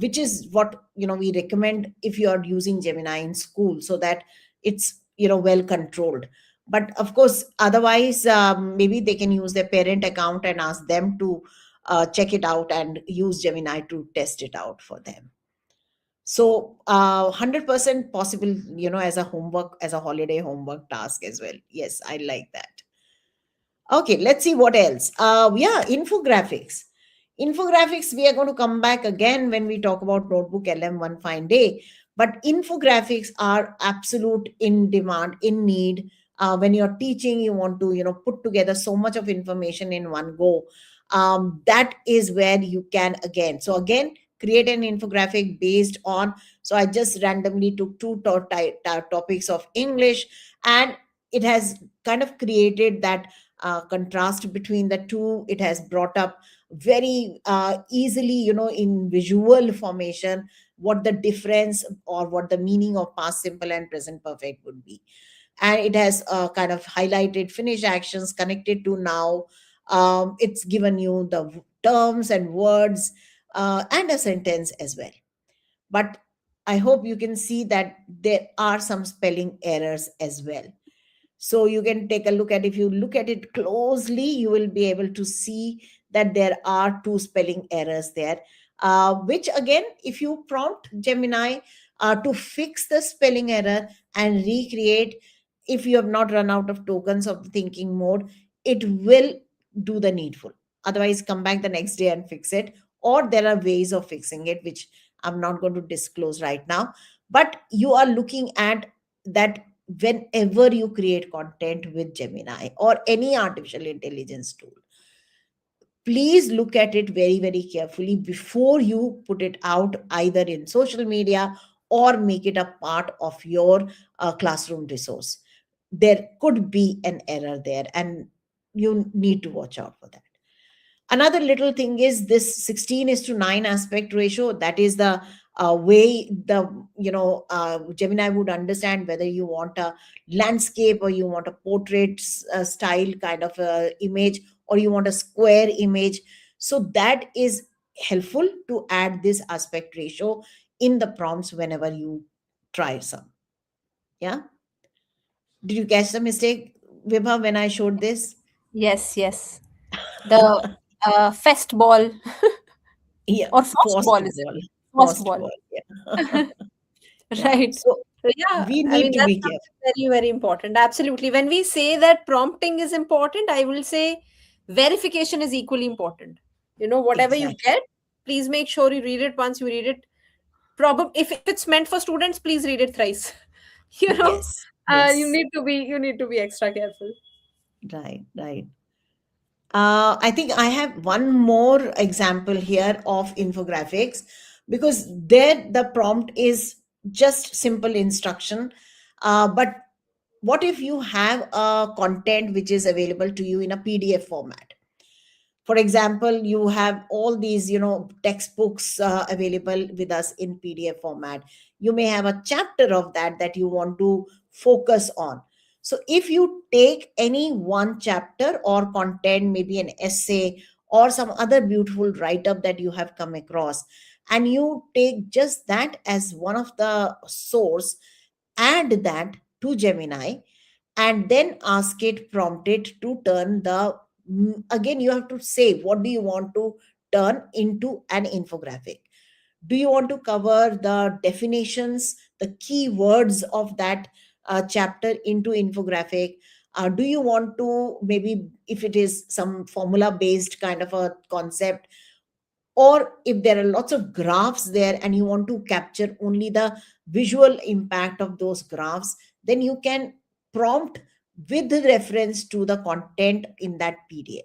Speaker 2: which is what we recommend if you are using Gemini in school, so that it's well controlled. But of course, otherwise, maybe they can use their parent account and ask them to check it out and use Gemini to test it out for them. So 100% possible, as a homework, as a holiday homework task as well. Yes, I like that. Okay, let's see what else. Yeah, infographics. Infographics, we are going to come back again when we talk about Notebook LM one fine day. But infographics are absolute in demand, in need. When you're teaching, you want to, put together so much of information in one go. That is where you can again. So again, create an infographic based on. So I just randomly took two topics of English, and it has kind of created that contrast between the two. It has brought up very easily, in visual formation, what the difference or what the meaning of past simple and present perfect would be. And it has kind of highlighted finish actions connected to now. It's given you the terms and words and a sentence as well. But I hope you can see that there are some spelling errors as well. So you can take a look at, if you look at it closely, you will be able to see that there are two spelling errors there, which again, if you prompt Gemini to fix the spelling error and recreate, if you have not run out of tokens of the thinking mode, it will do the needful. Otherwise, come back the next day and fix it. Or there are ways of fixing it, which I'm not going to disclose right now. But you are looking at that whenever you create content with Gemini or any artificial intelligence tool, please look at it very, very carefully before you put it out either in social media or make it a part of your classroom resource. There could be an error there, and you need to watch out for that. Another little thing is this 16 is to 9 aspect ratio. That is the way the Gemini would understand whether you want a landscape or you want a portrait style kind of image, or you want a square image. So that is helpful to add this aspect ratio in the prompts whenever you try some. Yeah, did you catch the mistake, Vibha, when I showed this?
Speaker 1: Yes, yes. The fest ball
Speaker 2: Yeah,
Speaker 1: or first
Speaker 2: first
Speaker 1: ball,
Speaker 2: of
Speaker 1: is it?
Speaker 2: all,
Speaker 1: First
Speaker 2: first of
Speaker 1: ball.
Speaker 2: all, yeah. Yeah,
Speaker 1: Right.
Speaker 2: so
Speaker 1: So yeah,
Speaker 2: we
Speaker 1: I
Speaker 2: need
Speaker 1: mean
Speaker 2: to
Speaker 1: that's
Speaker 2: be careful.
Speaker 1: something very, very important. Absolutely. When we say that prompting is important, I will say verification is equally important. Whatever you
Speaker 2: Exactly.
Speaker 1: get, please make sure you read it once. You read it. If it's meant for students, please read it thrice. you know,
Speaker 2: Yes,
Speaker 1: you
Speaker 2: yes.
Speaker 1: need to be extra careful.
Speaker 2: Right, right. I think I have one more example here of infographics, because there the prompt is just simple instruction. But what if you have a content which is available to you in a PDF format? For example, you have all these textbooks available with us in PDF format. You may have a chapter of that you want to focus on. So if you take any one chapter or content, maybe an essay or some other beautiful write up that you have come across, and you take just that as one of the source, add that to Gemini, and then ask it, prompt it to turn the, again you have to say what do you want to turn into an infographic. Do you want to cover the definitions, the key words of that chapter into infographic? Do you want to, maybe if it is some formula based kind of a concept, or if there are lots of graphs there and you want to capture only the visual impact of those graphs, then you can prompt with reference to the content in that PDF.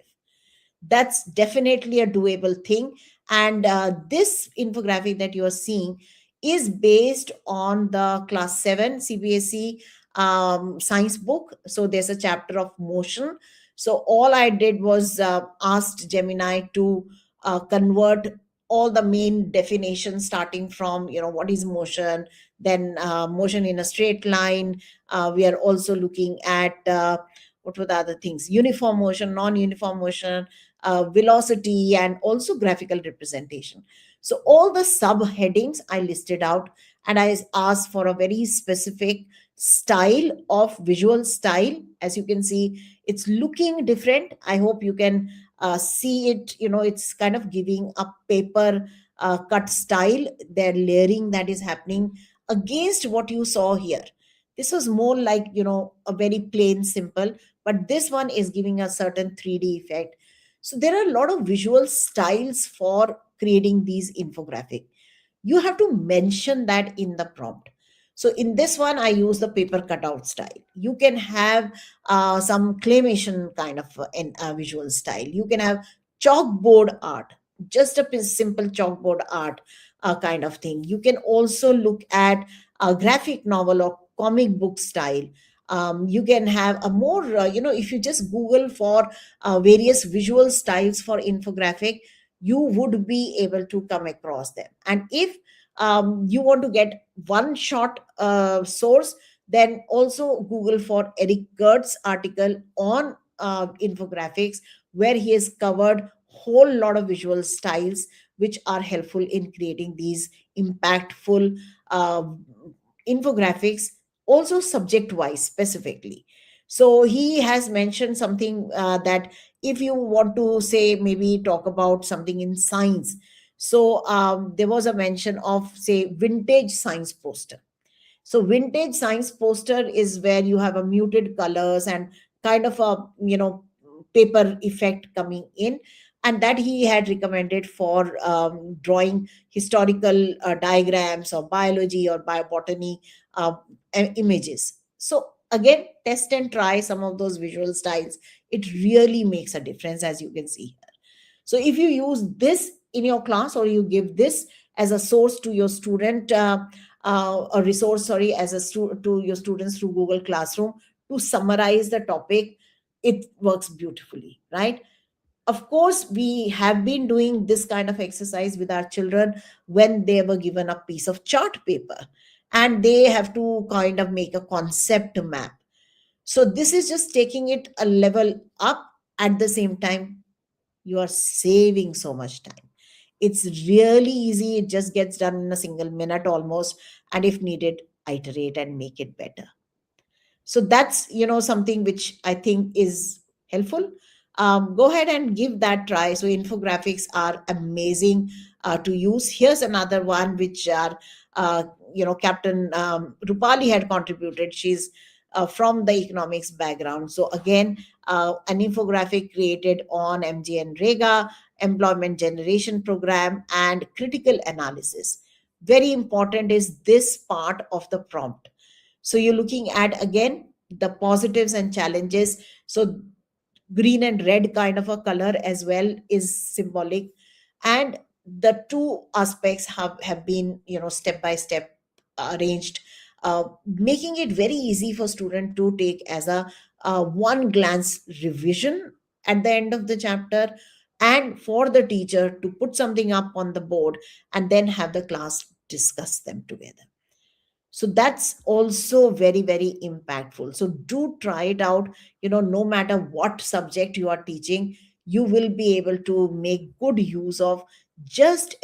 Speaker 2: That's definitely a doable thing. And this infographic that you are seeing is based on the class 7 CBSE science book. So there's a chapter of motion. So all I did was asked Gemini to convert all the main definitions, starting from what is motion, then motion in a straight line. We are also looking at what were the other things, uniform motion, non-uniform motion, velocity, and also graphical representation. So all the subheadings I listed out, and I asked for a very specific style of visual style. As you can see, it's looking different. I hope you can see it. It's kind of giving a paper cut style. Their layering that is happening against what you saw here. This was more like a very plain simple, but this one is giving a certain 3D effect. So there are a lot of visual styles for creating these infographic. You have to mention that in the prompt. So in this one, I use the paper cutout style. You can have some claymation kind of visual style. You can have chalkboard art, just a simple chalkboard art kind of thing. You can also look at a graphic novel or comic book style. You can have a more, if you just Google for various visual styles for infographic, you would be able to come across them. And if you want to get one shot source, then also Google for Eric Gert's article on infographics, where he has covered whole lot of visual styles which are helpful in creating these impactful uh, infographics, also subject wise specifically. So he has mentioned something that if you want to say maybe talk about something in science, so there was a mention of say vintage science poster. So vintage science poster is where you have a muted colors and kind of a paper effect coming in, and that he had recommended for drawing historical diagrams or biology or biobotany uh, images. So again, test and try some of those visual styles. It really makes a difference, as you can see. So if you use this in your class, or you give this as a source to your student, a resource, sorry, as to your students through Google Classroom to summarize the topic, it works beautifully, right? Of course, we have been doing this kind of exercise with our children when they were given a piece of chart paper and they have to kind of make a concept map. So this is just taking it a level up. At the same time, you are saving so much time. It's really easy. It just gets done in a single minute almost. And if needed, iterate and make it better. So that's something which I think is helpful. Go ahead and give that try. So infographics are amazing to use. Here's another one which are uh, Captain Rupali had contributed. She's from the economics background. So again, an infographic created on MGN Rega, employment generation program, and critical analysis. Very important is this part of the prompt. So you're looking at again the positives and challenges. So green and red kind of a color as well is symbolic, and the two aspects have been step by step arranged, making it very easy for student to take as a one glance revision at the end of the chapter, and for the teacher to put something up on the board and then have the class discuss them together. So that's also very very impactful. So do try it out. No matter what subject you are teaching, you will be able to make good use of just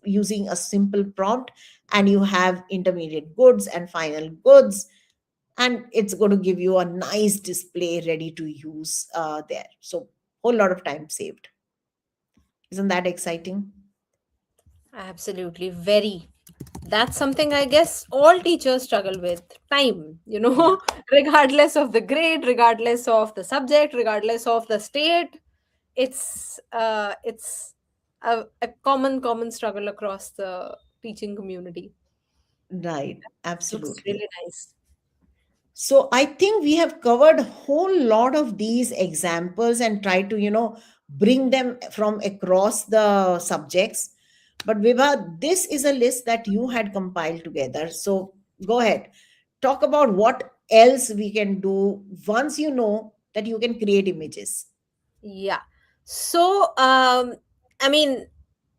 Speaker 2: using a simple prompt, and you have intermediate goods and final goods, and it's going to give you a nice display ready to use there. So whole lot of time saved. Isn't that exciting?
Speaker 1: Absolutely, very. That's something I guess all teachers struggle with. Time,
Speaker 2: Yeah.
Speaker 1: regardless of the grade, regardless of the subject, regardless of the state. It's a common struggle across the teaching community.
Speaker 2: Right,
Speaker 1: Looks
Speaker 2: absolutely.
Speaker 1: really nice.
Speaker 2: So I think we have covered a whole lot of these examples and try to, bring them from across the subjects. But Vibha, this is a list that you had compiled together. So go ahead. Talk about what else we can do once you know that you can create images.
Speaker 1: Yeah. So, I mean,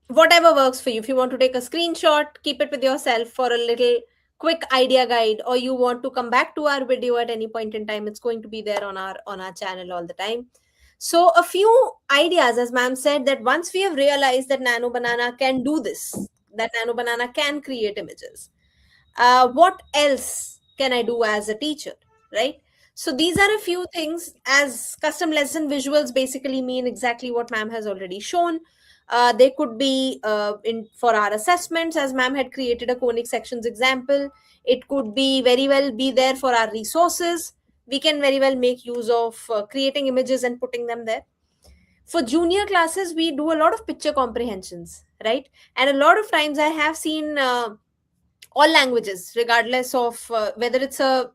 Speaker 1: whatever works for you. If you want to take a screenshot, keep it with yourself for a little quick idea guide, or you want to come back to our video at any point in time, it's going to be there on our channel all the time. So, a few ideas, as ma'am said, that once we have realized that Nano Banana can do this, that Nano Banana can create images, what else can I do as a teacher, right? So these are a few things. As custom lesson visuals basically mean exactly what ma'am has already shown. They could be in for our assessments, as ma'am had created a conic sections example. It could be very well be there for our resources. We can very well make use of creating images and putting them there. For junior classes, we do a lot of picture comprehensions, right? And a lot of times I have seen all languages, regardless of whether it's a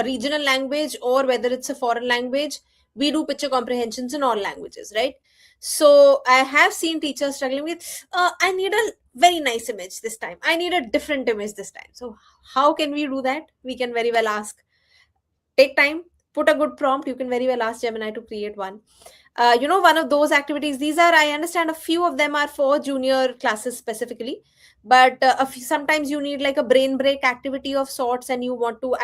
Speaker 1: regional language or whether it's a foreign language, we do picture comprehensions in all languages, right? So I have seen teachers struggling with, I need a very nice image this time, I need a different image this time. So how can we do that? We can very well ask, take time, put a good prompt. You can very well ask Gemini to create one. One of those activities, these are, I understand a few of them are for junior classes specifically, but sometimes you need like a brain break activity of sorts, and you want to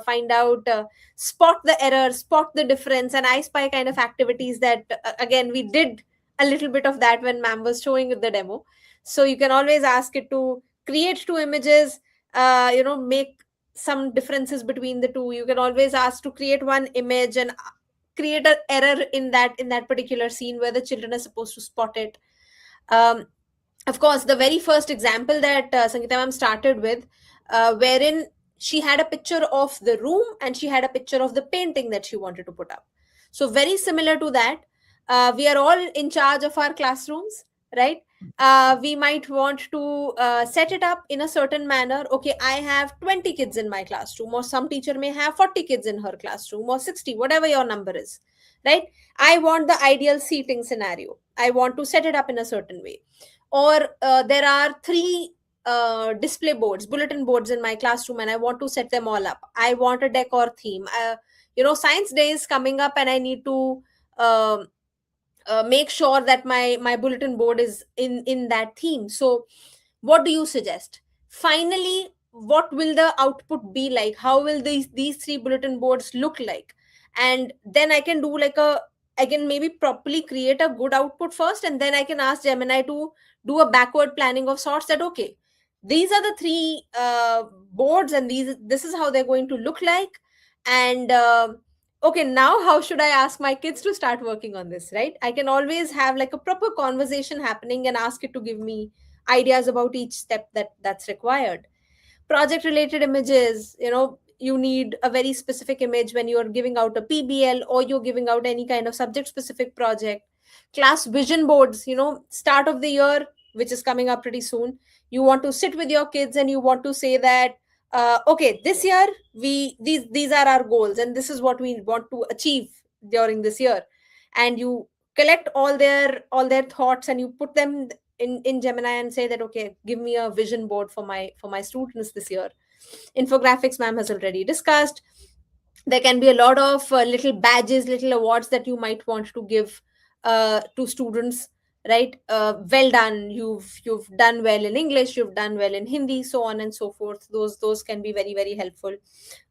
Speaker 1: find out, spot the error, spot the difference, and I spy kind of activities that again we did a little bit of that when ma'am was showing the demo. So you can always ask it to create two images, make some differences between the two. You can always ask to create one image and create an error in that particular scene where the children are supposed to spot it. um, of course, the very first example that Sangeeta ma'am started with, wherein she had a picture of the room and she had a picture of the painting that she wanted to put up. So very similar to that, we are all in charge of our classrooms, right? We might want to set it up in a certain manner. Okay, I have 20 kids in my classroom, or some teacher may have 40 kids in her classroom, or 60, whatever your number is, right? I want the ideal seating scenario. I want to set it up in a certain way. Or there are three display boards, bulletin boards in my classroom, and I want to set them all up. I want a decor theme. Science day is coming up, and I need to um make sure that my bulletin board is in that theme. So what do you suggest? Finally, what will the output be like? How will these three bulletin boards look like? And then I can maybe properly create a good output first, and then I can ask Gemini to do a backward planning of sorts, that okay, these are the three boards, and this is how they're going to look like. And okay, now how should I ask my kids to start working on this, right? I can always have like a proper conversation happening and ask it to give me ideas about each step that's required. Project related images, you need a very specific image when you're giving out a PBL or you're giving out any kind of subject specific project. Class vision boards, start of the year, which is coming up pretty soon, you want to sit with your kids and you want to say that okay, this year these are our goals and this is what we want to achieve during this year. And you collect all their thoughts and you put them in Gemini and say that okay, give me a vision board for my students this year. Infographics, ma'am has already discussed. There can be a lot of little badges, little awards that you might want to give to students, right? Well done, you've done well in English, you've done well in Hindi, so on and so forth. Those can be very very helpful.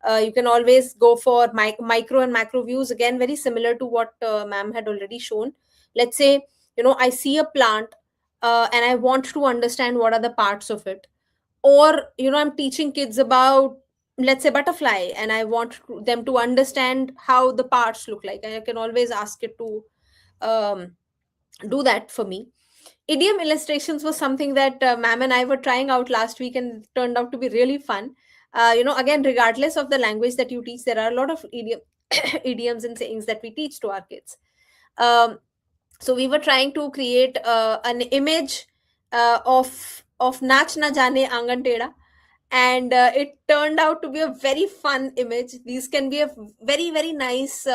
Speaker 1: You can always go for micro and macro views, again very similar to what ma'am had already shown. Let's say, I see a plant, and I want to understand what are the parts of it. Or I'm teaching kids about, let's say, butterfly, and I want them to understand how the parts look like, and I can always ask it to um, do that for me. Idiom illustrations was something that ma'am and I were trying out last week, and it turned out to be really fun. Again, regardless of the language that you teach, there are a lot of idioms and sayings that we teach to our kids. Um, so we were trying to create an image of Nach Na Jane Angan Teda, and it turned out to be a very fun image. These can be a very very nice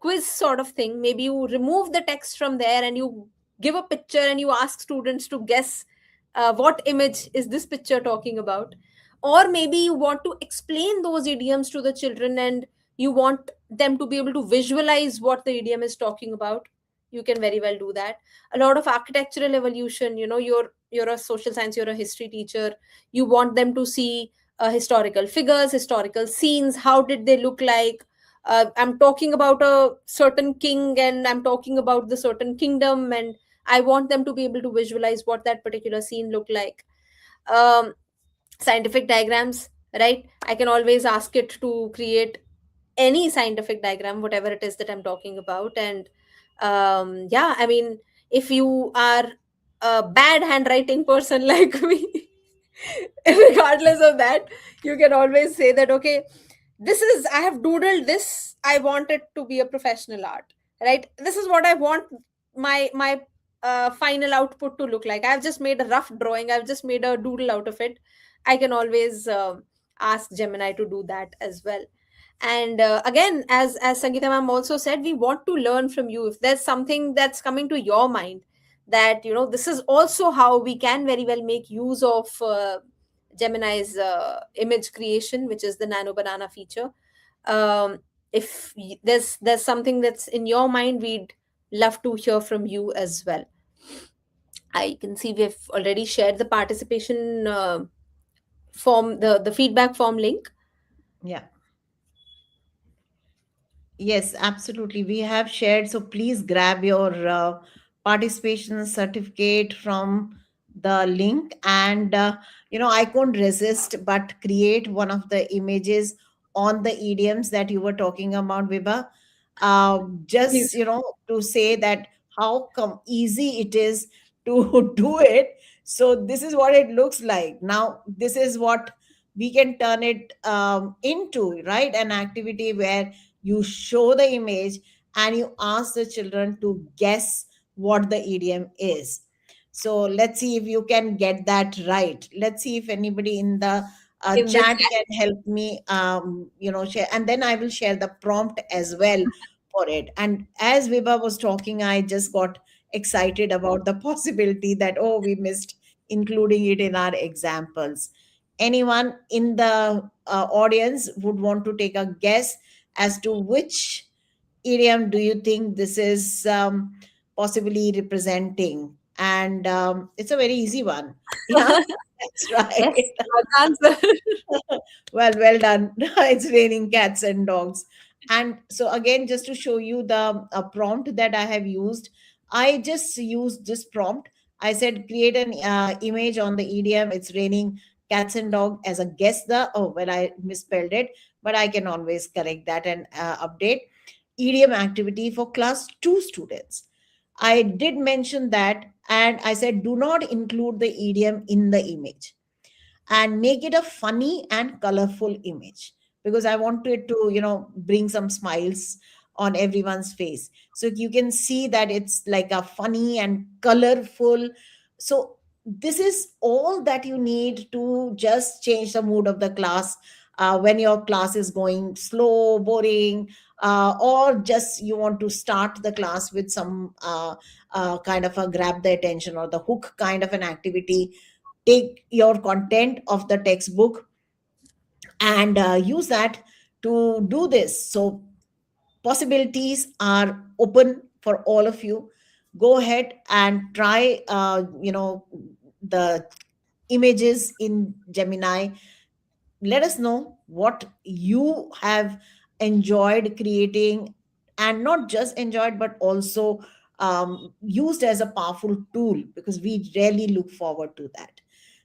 Speaker 1: quiz sort of thing. Maybe you remove the text from there and you give a picture and you ask students to guess what image is this picture talking about. Or maybe you want to explain those idioms to the children and you want them to be able to visualize what the idiom is talking about. You can very well do that. A lot of architectural evolution, you're a social science, you're a history teacher, you want them to see historical figures, historical scenes, how did they look like. I'm talking about a certain king and I'm talking about the certain kingdom, and I want them to be able to visualize what that particular scene looked like. Um, scientific diagrams, right? I can always ask it to create any scientific diagram, whatever it is that I'm talking about. And yeah, I mean, if you are a bad handwriting person like me, regardless of that, you can always say that okay, I have doodled this, I want it to be a professional art, right? This is what I want my final output to look like. I've just made a rough drawing, I've just made a doodle out of it. I can always ask Gemini to do that as well. And again, as Sangeeta ma'am also said, we want to learn from you. If there's something that's coming to your mind, that this is also how we can very well make use of Gemini's image creation, which is the nano banana feature. If there's something that's in your mind, we'd love to hear from you as well. I can see we've already shared the participation form, the feedback form link.
Speaker 2: Yeah. Yes, absolutely. We have shared. So please grab your participation certificate from the link, and I couldn't resist but create one of the images on the idioms that you were talking about, Vibha. Just
Speaker 1: Please.
Speaker 2: to say that how come easy it is to do it. So this is what it looks like. Now this is what we can turn it into, right? An activity where you show the image and you ask the children to guess what the idiom is. So let's see if you can get that right. Let's see if anybody in the
Speaker 1: In the
Speaker 2: chat
Speaker 1: chat.
Speaker 2: can help me, share, and then I will share the prompt as well for it. And as Vibha was talking, I just got excited about the possibility that, oh, we missed including it in our examples. Anyone in the audience would want to take a guess as to which idiom do you think this is possibly representing? And it's a very easy one. Yeah, that's
Speaker 1: Yes,
Speaker 2: right.
Speaker 1: good answer.
Speaker 2: Well done. It's raining cats and dogs. And so, again, just to show you the prompt that I have used, I just used this prompt. I said, create an image on the idiom, it's raining cats and dog, as a guess the, oh, well, I misspelled it, but I can always correct that and update. Idiom activity for class 2 students. I did mention that, and I said, do not include the idiom in the image and make it a funny and colorful image, because I wanted to, bring some smiles on everyone's face. So you can see that it's like a funny and colorful. So this is all that you need to just change the mood of the class when your class is going slow, boring, or just you want to start the class with some kind of a grab the attention or the hook kind of an activity. Take your content of the textbook and use that to do this. So possibilities are open for all of you. Go ahead and try the images in Gemini. Let us know what you have enjoyed creating, and not just enjoyed but also used as a powerful tool, because we really look forward to that.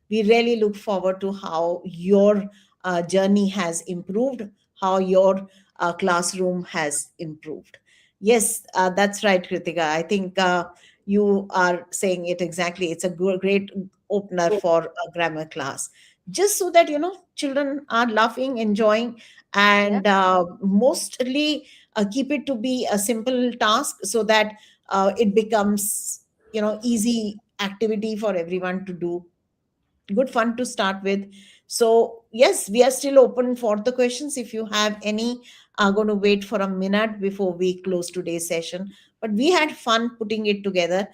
Speaker 2: We really look forward to how your journey has improved, how your classroom has improved. Yes, that's right, Kritika. I think you are saying it exactly. It's a great opener for a grammar class, just so that children are laughing, enjoying,
Speaker 1: Yep.
Speaker 2: and mostly keep it to be a simple task, so that it becomes easy activity for everyone to do. Good fun to start with. So yes, we are still open for the questions. If you have any, I'm going to wait for a minute before we close today's session. But we had fun putting it together,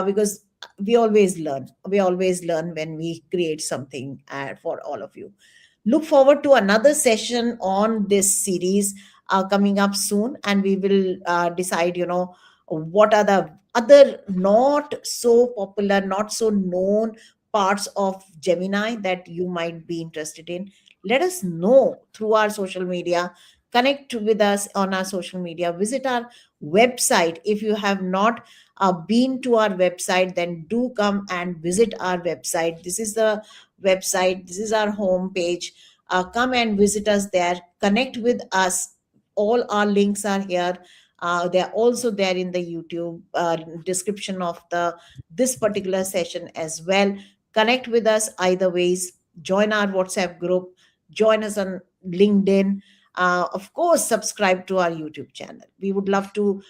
Speaker 2: because we always learn when we create something for all of you. Look forward to another session on this series coming up soon, and we will decide, what are the other not so popular, not so known parts of Gemini that you might be interested in. Let us know through our social media. Connect with us on our social media. Visit our website. If you have not been to our website, then do come and visit our website. This is the website, this is our home page. Come and visit us there. Connect with us. All our links are here. They're also there in the YouTube description of the this particular session as well. Connect with us either ways. Join our WhatsApp group. Join us on LinkedIn. Of course, subscribe to our YouTube channel. We would love to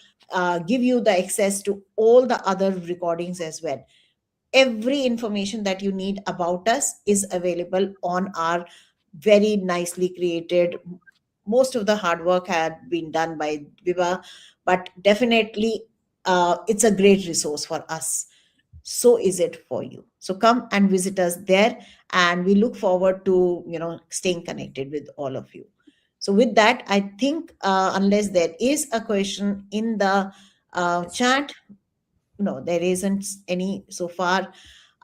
Speaker 2: give you the access to all the other recordings as well. Every information that you need about us is available on our very nicely created. Most of the hard work had been done by Viva, but definitely it's a great resource for us. So is it for you. So come and visit us there, and we look forward to staying connected with all of you. So with that, I think unless there is a question in the chat, no, there isn't any so far.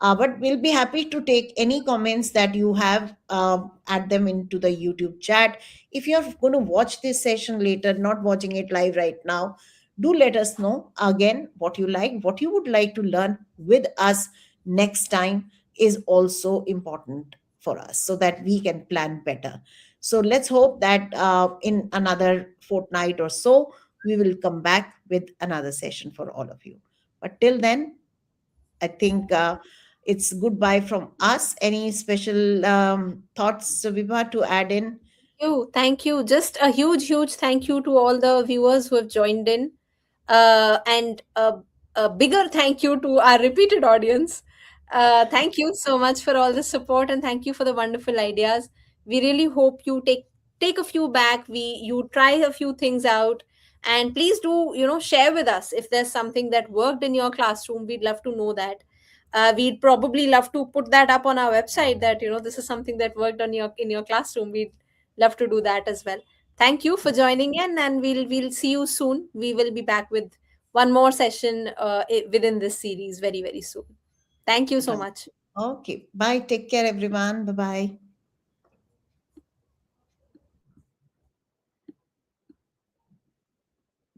Speaker 2: But we'll be happy to take any comments that you have, add them into the YouTube chat. If you're going to watch this session later, not watching it live right now, Do let us know again what you like, what you would like to learn with us next time is also important for us so that we can plan better. So let's hope that in another fortnight or so, we will come back with another session for all of you. But till then, I think it's goodbye from us. Any special thoughts, Vibha, to add in?
Speaker 1: You. Thank you. Just a huge, huge thank you to all the viewers who have joined in. And a bigger thank you to our repeated audience. Thank you so much for all the support and thank you for the wonderful ideas. We really hope you take a few back. You try a few things out, and please do share with us if there's something that worked in your classroom. We'd love to know that. We'd probably love to put that up on our website that this is something that worked on your in your classroom. We'd love to do that as well. Thank you for joining in, and we'll see you soon. We will be back with one more session within this series very very soon. Thank you so
Speaker 2: Bye.
Speaker 1: much.
Speaker 2: Okay. Bye. Take care, everyone. Bye bye.